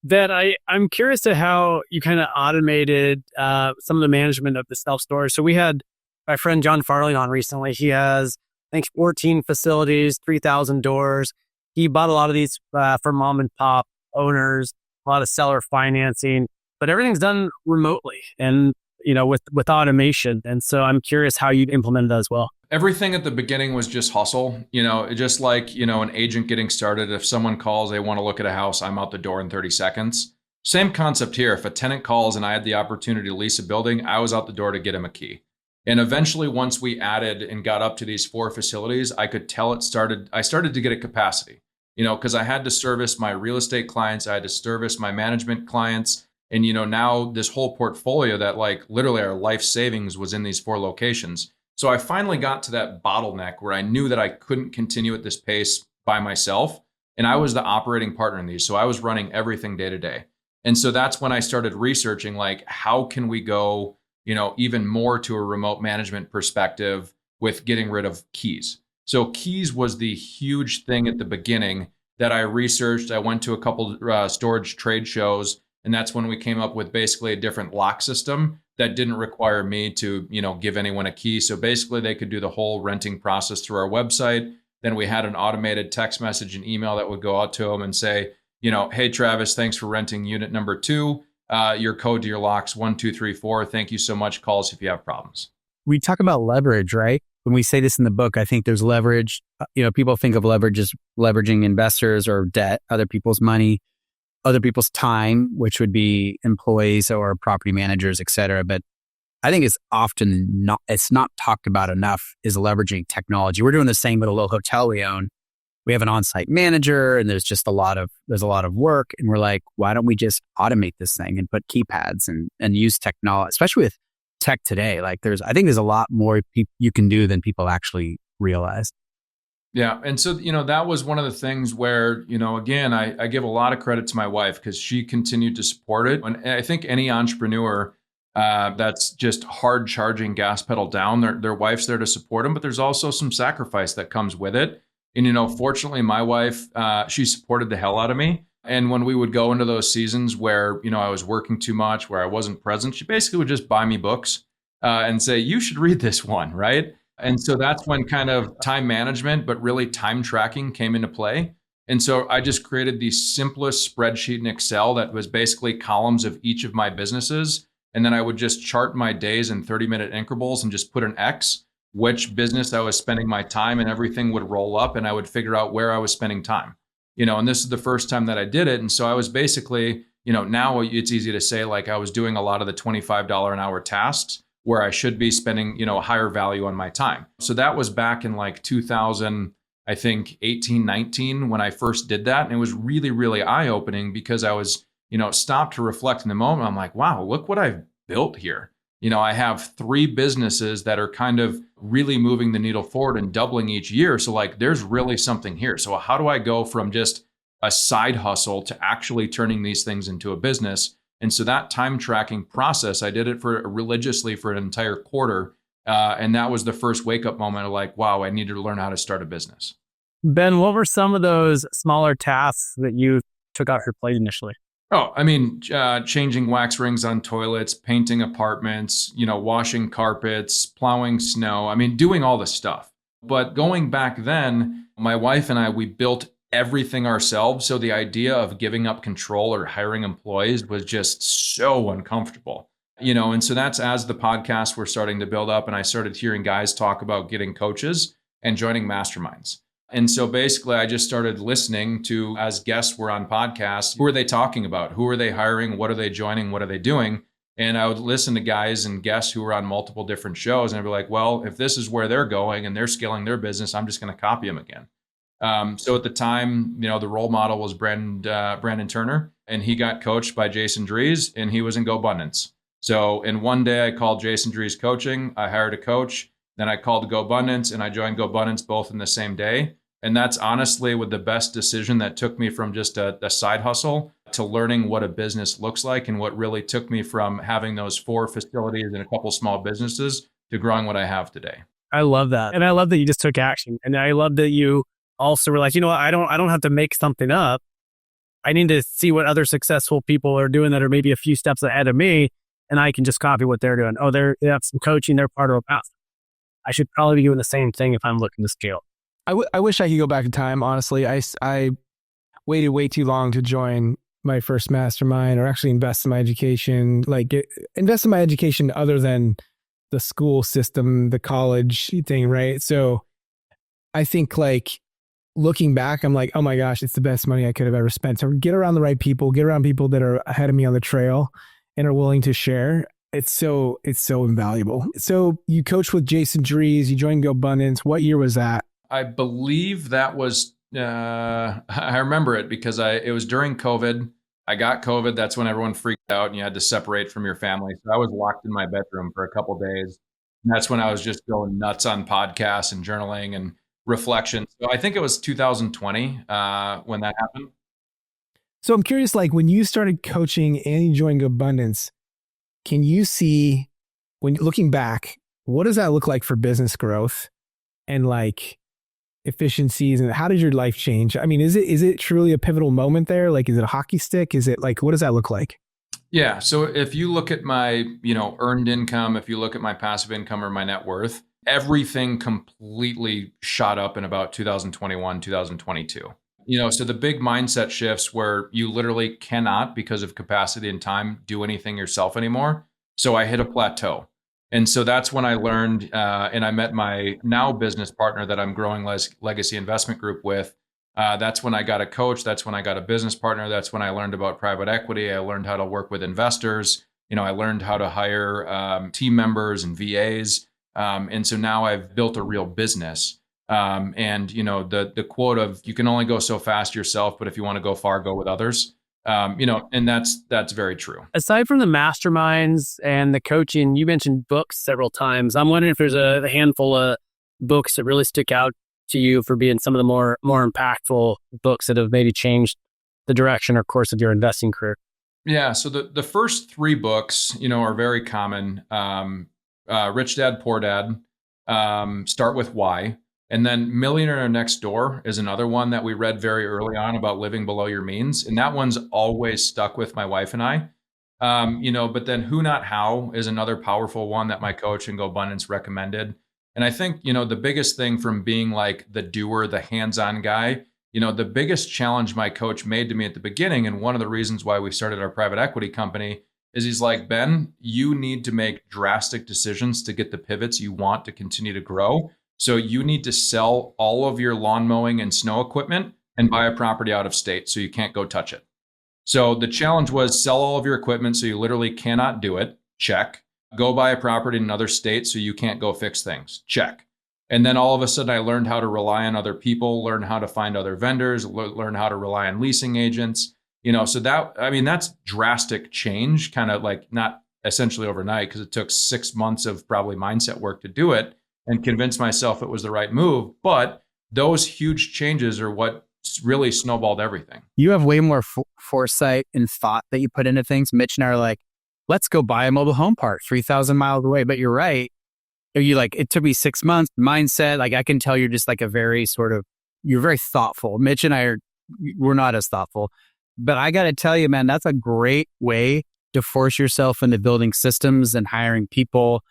[SPEAKER 4] Ben, I'm curious to how you kind of automated some of the management of the self-storage. So we had my friend John Farley on recently. He has, I think, 14 facilities, 3,000 doors. He bought a lot of these from mom and pop owners, a lot of seller financing, but everything's done remotely and, with automation. And so I'm curious how you implemented that as well.
[SPEAKER 1] Everything at the beginning was just hustle, just like, an agent getting started. If someone calls, they want to look at a house, I'm out the door in 30 seconds. Same concept here. If a tenant calls and I had the opportunity to lease a building, I was out the door to get him a key. And eventually, once we added and got up to these 4 facilities, I could tell I started to get at capacity, because I had to service my real estate clients. I had to service my management clients. And, now this whole portfolio that literally our life savings was in these 4 locations. So I finally got to that bottleneck where I knew that I couldn't continue at this pace by myself. And I was the operating partner in these. So I was running everything day to day. And so that's when I started researching, how can we go, even more to a remote management perspective with getting rid of keys. So keys was the huge thing at the beginning that I researched. I went to a couple storage trade shows, and that's when we came up with basically a different lock system that didn't require me to, give anyone a key. So basically they could do the whole renting process through our website. Then we had an automated text message and email that would go out to them and say, hey, Travis, thanks for renting unit number 2. Your code to your locks 1234. Thank you so much. Call us if you have problems.
[SPEAKER 2] We talk about leverage, right? When we say this in the book, I think there's leverage. People think of leverage as leveraging investors or debt, other people's money. other people's time, which would be employees or property managers, et cetera. But I think it's not talked about enough is leveraging technology. We're doing the same with a little hotel we own. We have an on-site manager and there's a lot of work. And we're like, why don't we just automate this thing and put keypads and use technology, especially with tech today. Like I think there's a lot more you can do than people actually realize.
[SPEAKER 1] Yeah. And so, that was one of the things where, again, I give a lot of credit to my wife because she continued to support it. And I think any entrepreneur that's just hard charging gas pedal down, their wife's there to support them, but there's also some sacrifice that comes with it. And, fortunately, my wife, she supported the hell out of me. And when we would go into those seasons where, I was working too much, where I wasn't present, she basically would just buy me books and say, you should read this one, right? And so that's when kind of time management, but really time tracking came into play. And so I just created the simplest spreadsheet in Excel that was basically columns of each of my businesses. And then I would just chart my days in 30-minute intervals and just put an X, which business I was spending my time, and everything would roll up and I would figure out where I was spending time. And this is the first time that I did it. And so I was basically, now it's easy to say like I was doing a lot of the $25 an hour tasks where I should be spending, a higher value on my time. So that was back in like 2000, I think 18, 19 when I first did that. And it was really, really eye-opening because I was, stopped to reflect in the moment. I'm like, wow, look what I've built here. I have 3 businesses that are kind of really moving the needle forward and doubling each year. So like, there's really something here. So how do I go from just a side hustle to actually turning these things into a business? And so that time tracking process, I did it religiously for an entire quarter. And that was the first wake up moment of like, wow, I needed to learn how to start a business.
[SPEAKER 4] Ben, what were some of those smaller tasks that you took out your plate initially?
[SPEAKER 1] Oh, I mean, changing wax rings on toilets, painting apartments, washing carpets, plowing snow. I mean, doing all the stuff. But going back then, my wife and I, we built everything ourselves. So the idea of giving up control or hiring employees was just so uncomfortable, and so that's as the podcasts were starting to build up and I started hearing guys talk about getting coaches and joining masterminds. And so basically I just started listening to, as guests were on podcasts, who are they talking about? Who are they hiring? What are they joining? What are they doing? And I would listen to guys and guests who were on multiple different shows and I'd be like, well, if this is where they're going and they're scaling their business, I'm just going to copy them again. So at the time, the role model was Brandon Turner, and he got coached by Jason Drees, and he was in GoBundance. So in one day, I called Jason Drees coaching. I hired a coach. Then I called GoBundance, and I joined GoBundance both in the same day. And that's honestly with the best decision that took me from just a side hustle to learning what a business looks like, and what really took me from having those 4 facilities and a couple small businesses to growing what I have today.
[SPEAKER 4] I love that. And I love that you just took action. And I love that you also realize, I don't have to make something up. I need to see what other successful people are doing that are maybe a few steps ahead of me, and I can just copy what they're doing. Oh, they have some coaching. They're part of a path. I should probably be doing the same thing if I'm looking to scale.
[SPEAKER 3] I wish I could go back in time. Honestly, I waited way too long to join my first mastermind or actually invest in my education, invest in my education other than the school system, the college thing, right? So I think looking back, I'm like, oh my gosh, it's the best money I could have ever spent. So get around the right people, get around people that are ahead of me on the trail and are willing to share. It's so invaluable. So you coached with Jason Drees, you joined GoBundance. What year was that?
[SPEAKER 1] I believe that was, I remember it because it was during COVID. I got COVID. That's when everyone freaked out and you had to separate from your family. So I was locked in my bedroom for a couple of days. And that's when I was just going nuts on podcasts and journaling and reflection. So I think it was 2020 when that happened.
[SPEAKER 3] So I'm curious, when you started coaching and you joined Abundance, can you see, when looking back, what does that look like for business growth and efficiencies, and how did your life change? I mean, is it truly a pivotal moment there? Is it a hockey stick? Is it what does that look like?
[SPEAKER 1] Yeah. So if you look at my, earned income, if you look at my passive income or my net worth, everything completely shot up in about 2021, 2022. So the big mindset shifts where you literally cannot, because of capacity and time, do anything yourself anymore. So I hit a plateau. And so that's when I learned, and I met my now business partner that I'm growing Legacy Investment Group with. That's when I got a coach. That's when I got a business partner. That's when I learned about private equity. I learned how to work with investors. I learned how to hire team members and VAs. And so now I've built a real business. The quote of you can only go so fast yourself, but if you want to go far, go with others. And that's very true.
[SPEAKER 4] Aside from the masterminds and the coaching, you mentioned books several times. I'm wondering if there's a handful of books that really stick out to you for being some of the more impactful books that have maybe changed the direction or course of your investing career.
[SPEAKER 1] Yeah. So the first 3 books, are very common. Rich Dad, Poor Dad, Start with Why. And then Millionaire Next Door is another one that we read very early on about living below your means. And that one's always stuck with my wife and I. But then Who Not How is another powerful one that my coach and Go Abundance recommended. And I think, the biggest thing from being like the doer, the hands-on guy, the biggest challenge my coach made to me at the beginning, and one of the reasons why we started our private equity company, is he's like, Ben, you need to make drastic decisions to get the pivots you want to continue to grow. So you need to sell all of your lawn mowing and snow equipment and buy a property out of state so you can't go touch it. So the challenge was sell all of your equipment so you literally cannot do it. Check. Go buy a property in another state so you can't go fix things. Check. And then all of a sudden I learned how to rely on other people, learn how to find other vendors, learn how to rely on leasing agents. So that's drastic change, kind of like not essentially overnight, because it took 6 months of probably mindset work to do it and convince myself it was the right move. But those huge changes are what really snowballed everything.
[SPEAKER 2] You have way more foresight and thought that you put into things. Mitch and I are like, let's go buy a mobile home park 3,000 miles away. But you're right. It took me 6 months, mindset. Like I can tell you're just like you're very thoughtful. Mitch and I we're not as thoughtful. But I got to tell you, man, that's a great way to force yourself into building systems and hiring people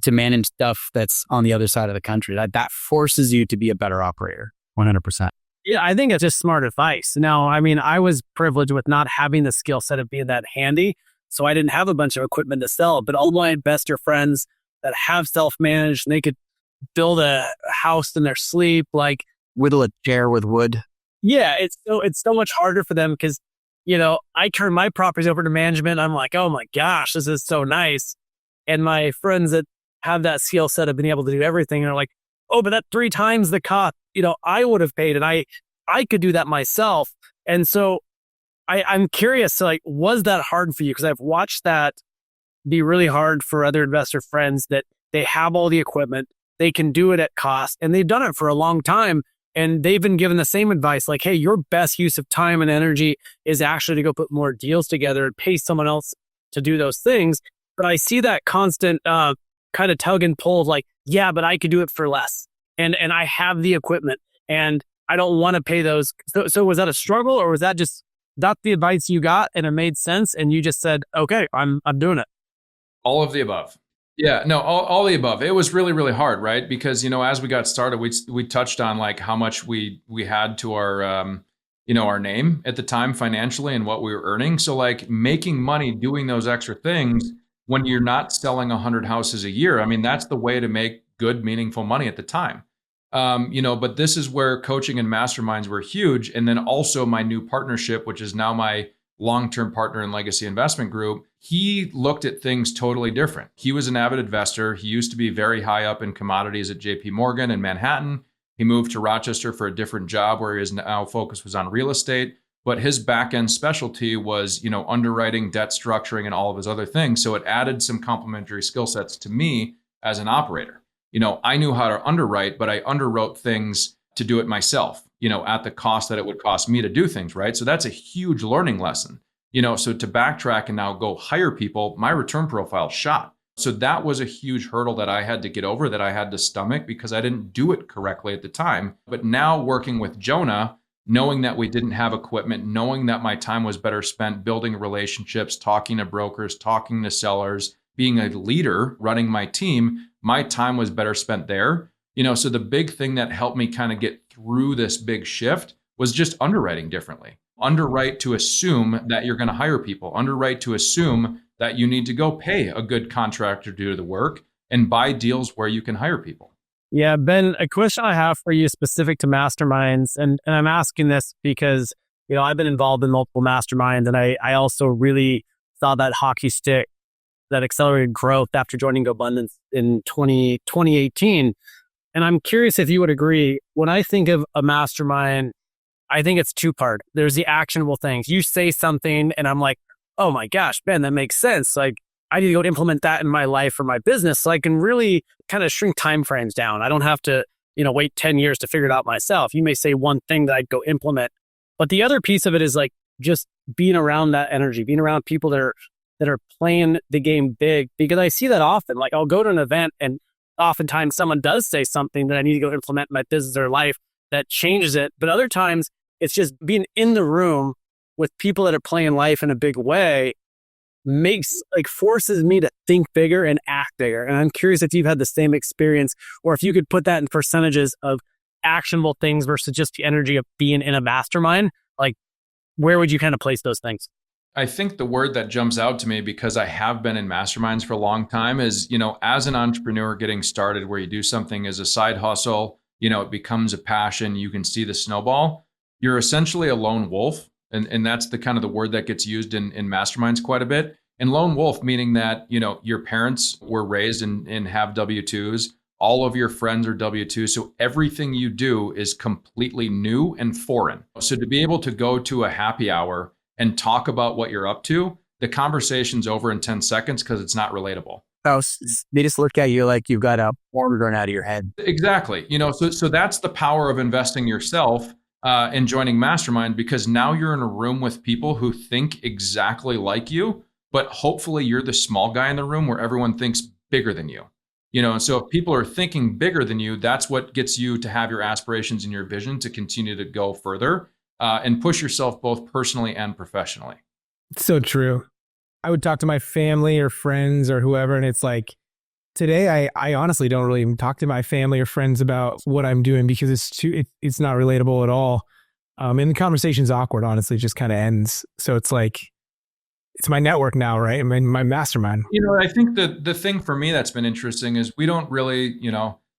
[SPEAKER 2] to manage stuff that's on the other side of the country. That forces you to be a better operator, 100%.
[SPEAKER 4] Yeah, I think it's just smart advice. Now, I was privileged with not having the skill set of being that handy, so I didn't have a bunch of equipment to sell. But all my investor friends that have self-managed, and they could build a house in their sleep, like
[SPEAKER 2] whittle a chair with wood.
[SPEAKER 4] Yeah, it's so much harder for them because, I turn my properties over to management. I'm like, oh my gosh, this is so nice. And my friends that have that skill set have been able to do everything. And they're like, oh, but that's 3 times the cost, I would have paid. And I could do that myself. And so I'm curious, like, was that hard for you? Because I've watched that be really hard for other investor friends that they have all the equipment, they can do it at cost, and they've done it for a long time. And they've been given the same advice, like, hey, your best use of time and energy is actually to go put more deals together and pay someone else to do those things. But I see that constant kind of tug and pull of like, yeah, but I could do it for less. And I have the equipment and I don't want to pay those. So was that a struggle, or was that just that's the advice you got and it made sense and you just said, okay, I'm doing it?
[SPEAKER 1] All of the above. Yeah, no, all the above. It was really, really hard, right? Because, as we got started, we touched on like how much we had to our, our name at the time financially and what we were earning. So like making money doing those extra things when you're not selling 100 houses a year, that's the way to make good, meaningful money at the time. But this is where coaching and masterminds were huge. And then also my new partnership, which is now my long-term partner in Legacy Investment Group, he looked at things totally different. He was an avid investor. He used to be very high up in commodities at JP Morgan in Manhattan. He moved to Rochester for a different job where his now focus was on real estate. But his back-end specialty was, underwriting, debt structuring, and all of his other things. So it added some complementary skill sets to me as an operator. I knew how to underwrite, but I underwrote things to do it myself, at the cost that it would cost me to do things, right? So that's a huge learning lesson. So to backtrack and now go hire people, my return profile shot. So that was a huge hurdle that I had to get over, that I had to stomach because I didn't do it correctly at the time. But now working with Jonah, knowing that we didn't have equipment, knowing that my time was better spent building relationships, talking to brokers, talking to sellers, being a leader, running my team, my time was better spent there. So the big thing that helped me kind of get through this big shift was just underwriting differently. Underwrite to assume that you're going to hire people. Underwrite to assume that you need to go pay a good contractor to do the work, and buy deals where you can hire people.
[SPEAKER 4] Yeah, Ben, a question I have for you specific to masterminds, and I'm asking this because, I've been involved in multiple masterminds, and I also really saw that hockey stick, that accelerated growth after joining GoBundance in 2018. And I'm curious if you would agree, when I think of a mastermind, I think it's two-part. There's the actionable things. You say something and I'm like, oh my gosh, Ben, that makes sense. Like, I need to go implement that in my life or my business so I can really kind of shrink timeframes down. I don't have to, wait 10 years to figure it out myself. You may say one thing that I'd go implement. But the other piece of it is like just being around that energy, being around people that are playing the game big, because I see that often. Like, I'll go to an event and oftentimes someone does say something that I need to go implement in my business or life that changes it. But other times it's just being in the room with people that are playing life in a big way forces me to think bigger and act bigger. And I'm curious if you've had the same experience, or if you could put that in percentages of actionable things versus just the energy of being in a mastermind. Like, where would you kind of place those things?
[SPEAKER 1] I think the word that jumps out to me, because I have been in masterminds for a long time, is, as an entrepreneur getting started, where you do something as a side hustle, it becomes a passion, you can see the snowball. You're essentially a lone wolf. And that's the kind of the word that gets used in masterminds quite a bit. And lone wolf, meaning that, your parents were raised and have W-2s. All of your friends are W-2s. So everything you do is completely new and foreign. So to be able to go to a happy hour and talk about what you're up to, the conversation's over in 10 seconds because it's not relatable.
[SPEAKER 2] Oh, they just look at you like you've got a worm growing out of your head.
[SPEAKER 1] Exactly. So that's the power of investing yourself and joining mastermind, because now you're in a room with people who think exactly like you, but hopefully you're the small guy in the room where everyone thinks bigger than you. And so if people are thinking bigger than you, that's what gets you to have your aspirations and your vision to continue to go further and push yourself both personally and professionally.
[SPEAKER 3] It's so true. I would talk to my family or friends or whoever, and it's like, today, I honestly don't really even talk to my family or friends about what I'm doing because it's not relatable at all. And the conversation's awkward, honestly, it just kind of ends. So it's like, it's my network now, right? I mean, my mastermind.
[SPEAKER 1] I think the thing for me that's been interesting is we don't really,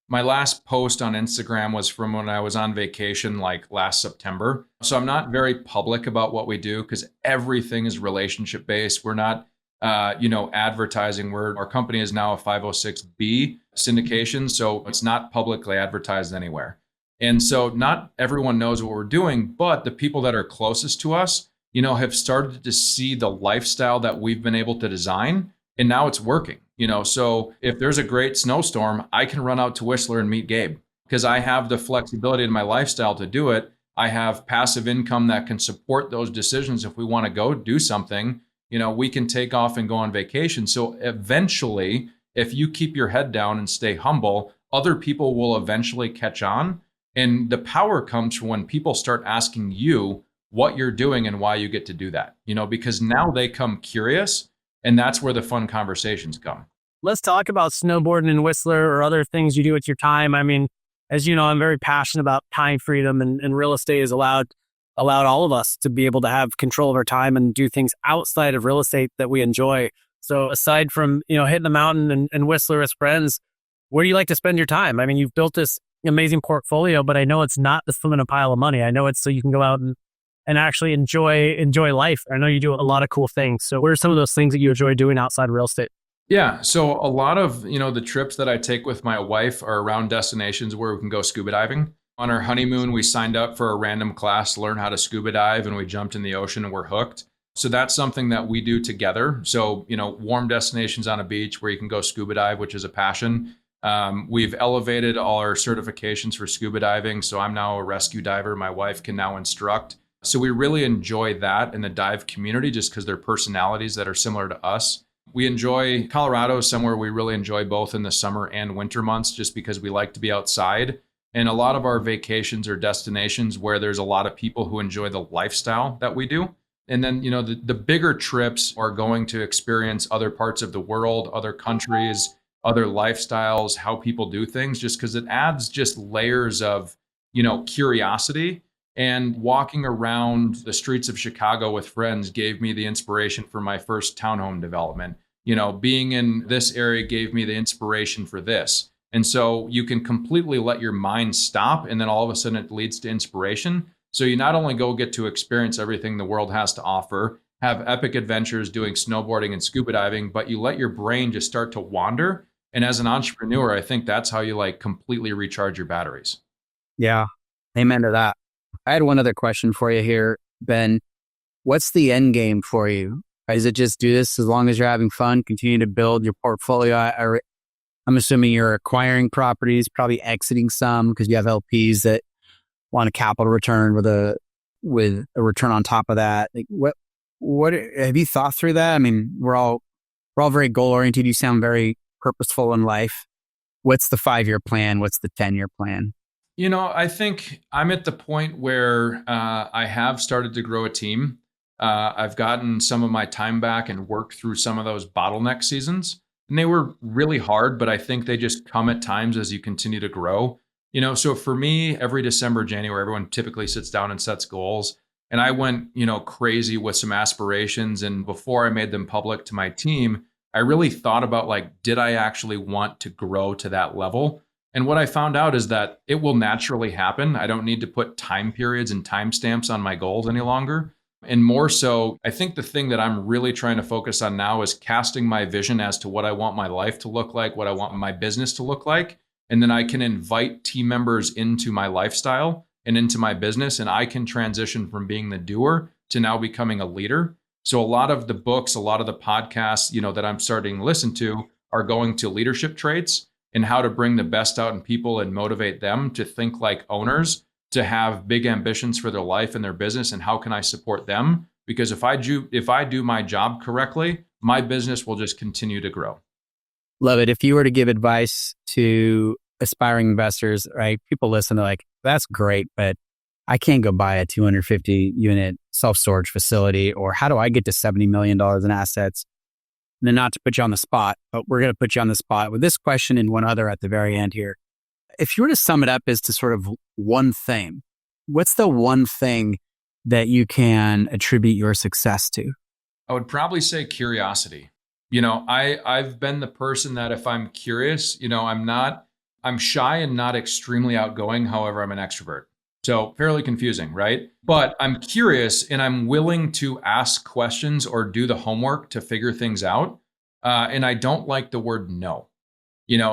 [SPEAKER 1] my last post on Instagram was from when I was on vacation, like last September. So I'm not very public about what we do because everything is relationship based. We're not advertising. Our company is now a 506B syndication, so it's not publicly advertised anywhere. And so not everyone knows what we're doing, but the people that are closest to us, have started to see the lifestyle that we've been able to design, and now it's working. So if there's a great snowstorm, I can run out to Whistler and meet Gabe because I have the flexibility in my lifestyle to do it. I have passive income that can support those decisions. If we want to go do something, we can take off and go on vacation. So eventually, if you keep your head down and stay humble, other people will eventually catch on. And the power comes from when people start asking you what you're doing and why you get to do that, because now they come curious, and that's where the fun conversations come.
[SPEAKER 4] Let's talk about snowboarding in Whistler or other things you do with your time. I mean, as you know, I'm very passionate about time freedom, and real estate has allowed all of us to be able to have control of our time and do things outside of real estate that we enjoy. So aside from, hitting the mountain and Whistler with friends, where do you like to spend your time? I mean, you've built this amazing portfolio, but I know it's not to swim in a pile of money. I know it's so you can go out and actually enjoy life. I know you do a lot of cool things. So what are some of those things that you enjoy doing outside of real estate?
[SPEAKER 1] Yeah. So a lot of, the trips that I take with my wife are around destinations where we can go scuba diving. On our honeymoon, we signed up for a random class to learn how to scuba dive, and we jumped in the ocean and we're hooked. So that's something that we do together. So, warm destinations on a beach where you can go scuba dive, which is a passion. We've elevated all our certifications for scuba diving. So I'm now a rescue diver. My wife can now instruct. So we really enjoy that in the dive community just because they're personalities that are similar to us. We enjoy Colorado, somewhere we really enjoy both in the summer and winter months just because we like to be outside. And a lot of our vacations are destinations where there's a lot of people who enjoy the lifestyle that we do. And then, the bigger trips are going to experience other parts of the world, other countries, other lifestyles, how people do things, just because it adds just layers of, curiosity. And walking around the streets of Chicago with friends gave me the inspiration for my first townhome development. Being in this area gave me the inspiration for this. And so you can completely let your mind stop, and then all of a sudden it leads to inspiration. So you not only go get to experience everything the world has to offer, have epic adventures doing snowboarding and scuba diving, but you let your brain just start to wander. And as an entrepreneur, I think that's how you like completely recharge your batteries.
[SPEAKER 2] Yeah. Amen to that. I had one other question for you here, Ben. What's the end game for you? Is it just do this as long as you're having fun, continue to build your portfolio? I'm assuming you're acquiring properties, probably exiting some because you have LPs that want a capital return with a return on top of that. Like what have you thought through that? I mean, we're all very goal oriented. You sound very purposeful in life. What's the 5-year plan? What's the 10-year plan?
[SPEAKER 1] I think I'm at the point where I have started to grow a team. I've gotten some of my time back and worked through some of those bottleneck seasons. And they were really hard, but I think they just come at times as you continue to grow. So for me, every December, January, everyone typically sits down and sets goals. And I went, crazy with some aspirations. And before I made them public to my team, I really thought about like, did I actually want to grow to that level? And what I found out is that it will naturally happen. I don't need to put time periods and timestamps on my goals any longer. And more so, I think the thing that I'm really trying to focus on now is casting my vision as to what I want my life to look like, what I want my business to look like. And then I can invite team members into my lifestyle and into my business. And I can transition from being the doer to now becoming a leader. So a lot of the books, a lot of the podcasts, that I'm starting to listen to are going to leadership traits and how to bring the best out in people and motivate them to think like owners, to have big ambitions for their life and their business, and how can I support them? Because if I do my job correctly, my business will just continue to grow.
[SPEAKER 2] Love it. If you were to give advice to aspiring investors, right? People listen to like, that's great, but I can't go buy a 250 unit self-storage facility, or how do I get to $70 million in assets? And then not to put you on the spot, but we're going to put you on the spot with this question and one other at the very end here. If you were to sum it up as to sort of one thing, what's the one thing that you can attribute your success to?
[SPEAKER 1] I would probably say curiosity. I've been the person that if I'm curious, I'm shy and not extremely outgoing. However, I'm an extrovert. So fairly confusing, right? But I'm curious and I'm willing to ask questions or do the homework to figure things out. And I don't like the word no.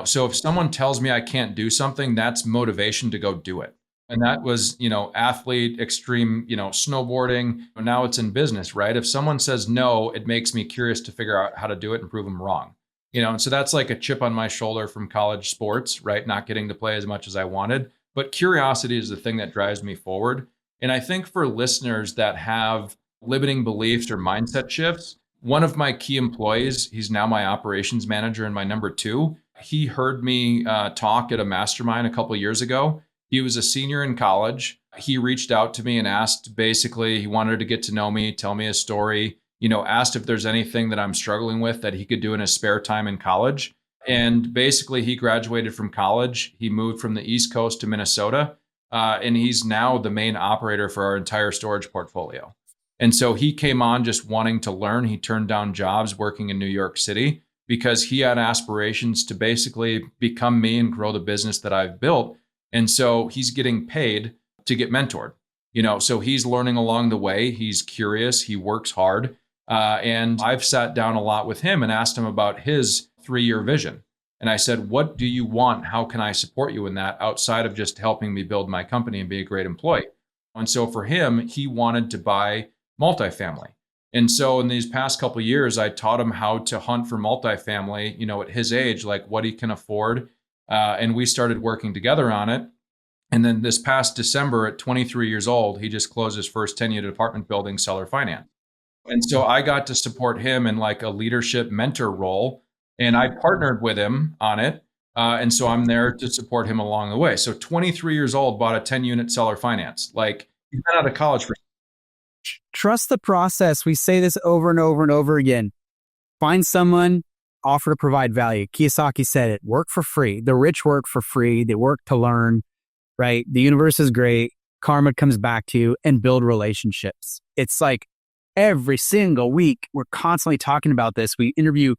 [SPEAKER 1] So if someone tells me I can't do something, that's motivation to go do it. And that was, athlete, extreme, snowboarding. Now it's in business, right? If someone says no, it makes me curious to figure out how to do it and prove them wrong. And so that's like a chip on my shoulder from college sports, right? Not getting to play as much as I wanted. But curiosity is the thing that drives me forward. And I think for listeners that have limiting beliefs or mindset shifts, one of my key employees, he's now my operations manager and my number 2. He heard me talk at a mastermind a couple of years ago. He was a senior in college. He reached out to me and asked, basically, he wanted to get to know me, tell me a story, asked if there's anything that I'm struggling with that he could do in his spare time in college. And basically, he graduated from college. He moved from the East Coast to Minnesota, and he's now the main operator for our entire storage portfolio. And so he came on just wanting to learn. He turned down jobs working in New York City because he had aspirations to basically become me and grow the business that I've built. And so he's getting paid to get mentored. So he's learning along the way. He's curious. He works hard. And I've sat down a lot with him and asked him about his 3-year vision. And I said, what do you want? How can I support you in that outside of just helping me build my company and be a great employee? And so for him, he wanted to buy multifamily. And so in these past couple of years, I taught him how to hunt for multifamily, at his age, like what he can afford. And we started working together on it. And then this past December at 23 years old, he just closed his first 10-unit apartment building seller finance. And so I got to support him in like a leadership mentor role. And I partnered with him on it. And so I'm there to support him along the way. So 23 years old, bought a 10-unit seller finance. Like he's been out of college for.
[SPEAKER 2] Trust the process. We say this over and over and over again. Find someone, offer to provide value. Kiyosaki said it, work for free. The rich work for free. They work to learn, right? The universe is great. Karma comes back to you, and build relationships. It's like every single week, we're constantly talking about this. We interview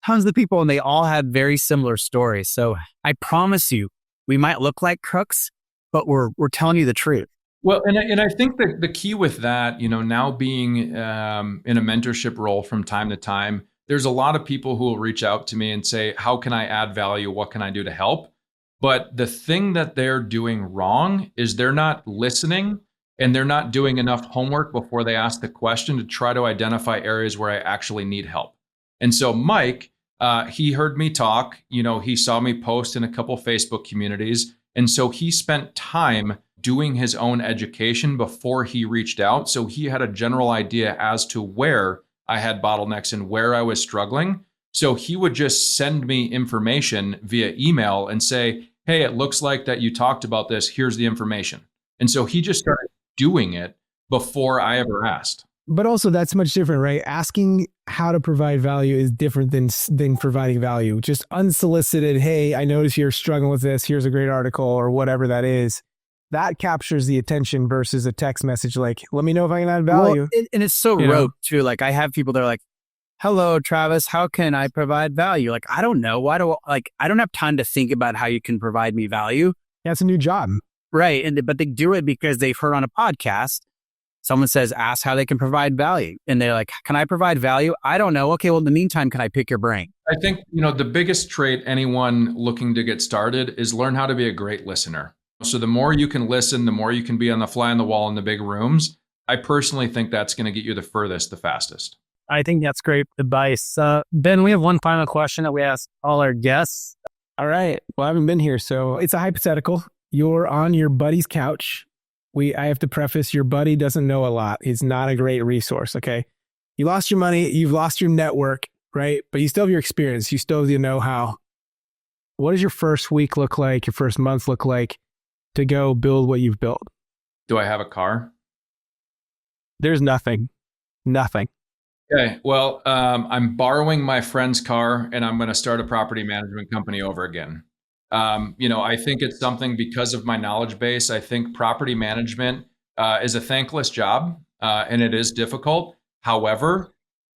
[SPEAKER 2] tons of people and they all have very similar stories. So I promise you, we might look like crooks, but we're telling you the truth.
[SPEAKER 1] Well, and I think that the key with that, now being in a mentorship role from time to time, there's a lot of people who will reach out to me and say, how can I add value? What can I do to help? But the thing that they're doing wrong is they're not listening and they're not doing enough homework before they ask the question to try to identify areas where I actually need help. And so Mike, he heard me talk, he saw me post in a couple Facebook communities. And so he spent time doing his own education before he reached out. So he had a general idea as to where I had bottlenecks and where I was struggling. So he would just send me information via email and say, hey, it looks like that you talked about this. Here's the information. And so he just started doing it before I ever asked.
[SPEAKER 3] But also that's much different, right? Asking how to provide value is different than providing value. Just unsolicited, hey, I notice you're struggling with this. Here's a great article or whatever that is. That captures the attention versus a text message like, let me know if I can add value.
[SPEAKER 2] Well, and it's so rote too. Like I have people that are like, hello, Travis, how can I provide value? Like, I don't know. I don't have time to think about how you can provide me value.
[SPEAKER 3] Yeah, it's a new job.
[SPEAKER 2] Right. But they do it because they've heard on a podcast, someone says, ask how they can provide value. And they're like, can I provide value? I don't know. Okay, well, in the meantime, can I pick your brain?
[SPEAKER 1] I think, the biggest trait anyone looking to get started is learn how to be a great listener. So the more you can listen, the more you can be on the fly on the wall in the big rooms. I personally think that's going to get you the furthest, the fastest.
[SPEAKER 4] I think that's great advice. Ben, we have one final question that we ask all our guests.
[SPEAKER 3] All right. Well, I haven't been here, so it's a hypothetical. You're on your buddy's couch. I have to preface, your buddy doesn't know a lot. He's not a great resource, okay? You lost your money. You've lost your network, right? But you still have your experience. You still have the know-how. What does your first week look like? Your first month look like to go build what you've built?
[SPEAKER 1] Do I have a car?
[SPEAKER 3] There's nothing. Nothing.
[SPEAKER 1] Okay. Well, I'm borrowing my friend's car and I'm going to start a property management company over again. I think it's something because of my knowledge base. I think property management is a thankless job and it is difficult. However,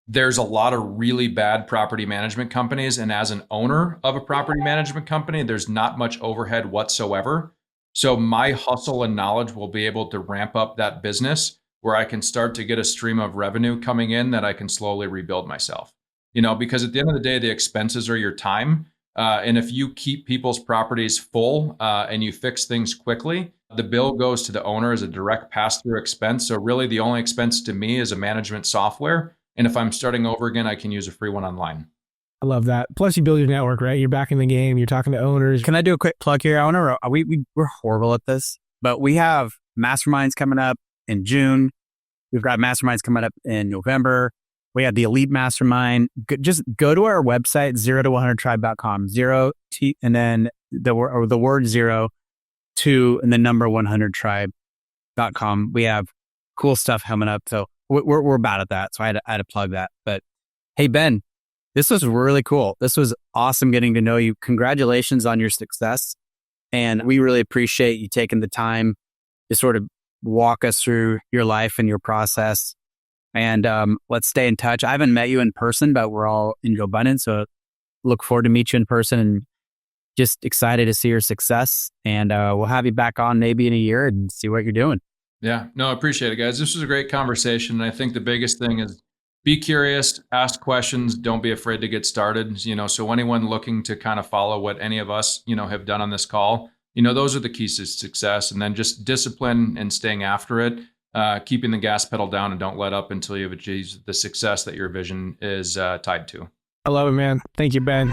[SPEAKER 1] there's a lot of really bad property management companies. And as an owner of a property management company, there's not much overhead whatsoever. So my hustle and knowledge will be able to ramp up that business where I can start to get a stream of revenue coming in that I can slowly rebuild myself. Because at the end of the day, the expenses are your time. And if you keep people's properties full and you fix things quickly, the bill goes to the owner as a direct pass-through expense. So really the only expense to me is a management software. And if I'm starting over again, I can use a free one online.
[SPEAKER 3] I love that. Plus you build your network, right? You're back in the game. You're talking to owners.
[SPEAKER 2] Can I do a quick plug here, owner? We're horrible at this, but we have masterminds coming up in June. We've got masterminds coming up in November. We have the elite mastermind. Just go to our website, 0to100tribe.com, and then the word 0 to and the number 100tribe.com. We have cool stuff coming up. So we're bad at that. So I had to plug that. But hey, Ben, this was really cool. This was awesome getting to know you. Congratulations on your success. And we really appreciate you taking the time to sort of walk us through your life and your process. And let's stay in touch. I haven't met you in person, but we're all in Joe Budden. So look forward to meet you in person and just excited to see your success. And we'll have you back on maybe in a year and see what you're doing.
[SPEAKER 1] Yeah, no, I appreciate it, guys. This was a great conversation. And I think the biggest thing is be curious, ask questions, don't be afraid to get started. So anyone looking to kind of follow what any of us, have done on this call, those are the keys to success. And then just discipline and staying after it, keeping the gas pedal down and don't let up until you've achieved the success that your vision is tied to.
[SPEAKER 3] I love it, man. Thank you, Ben.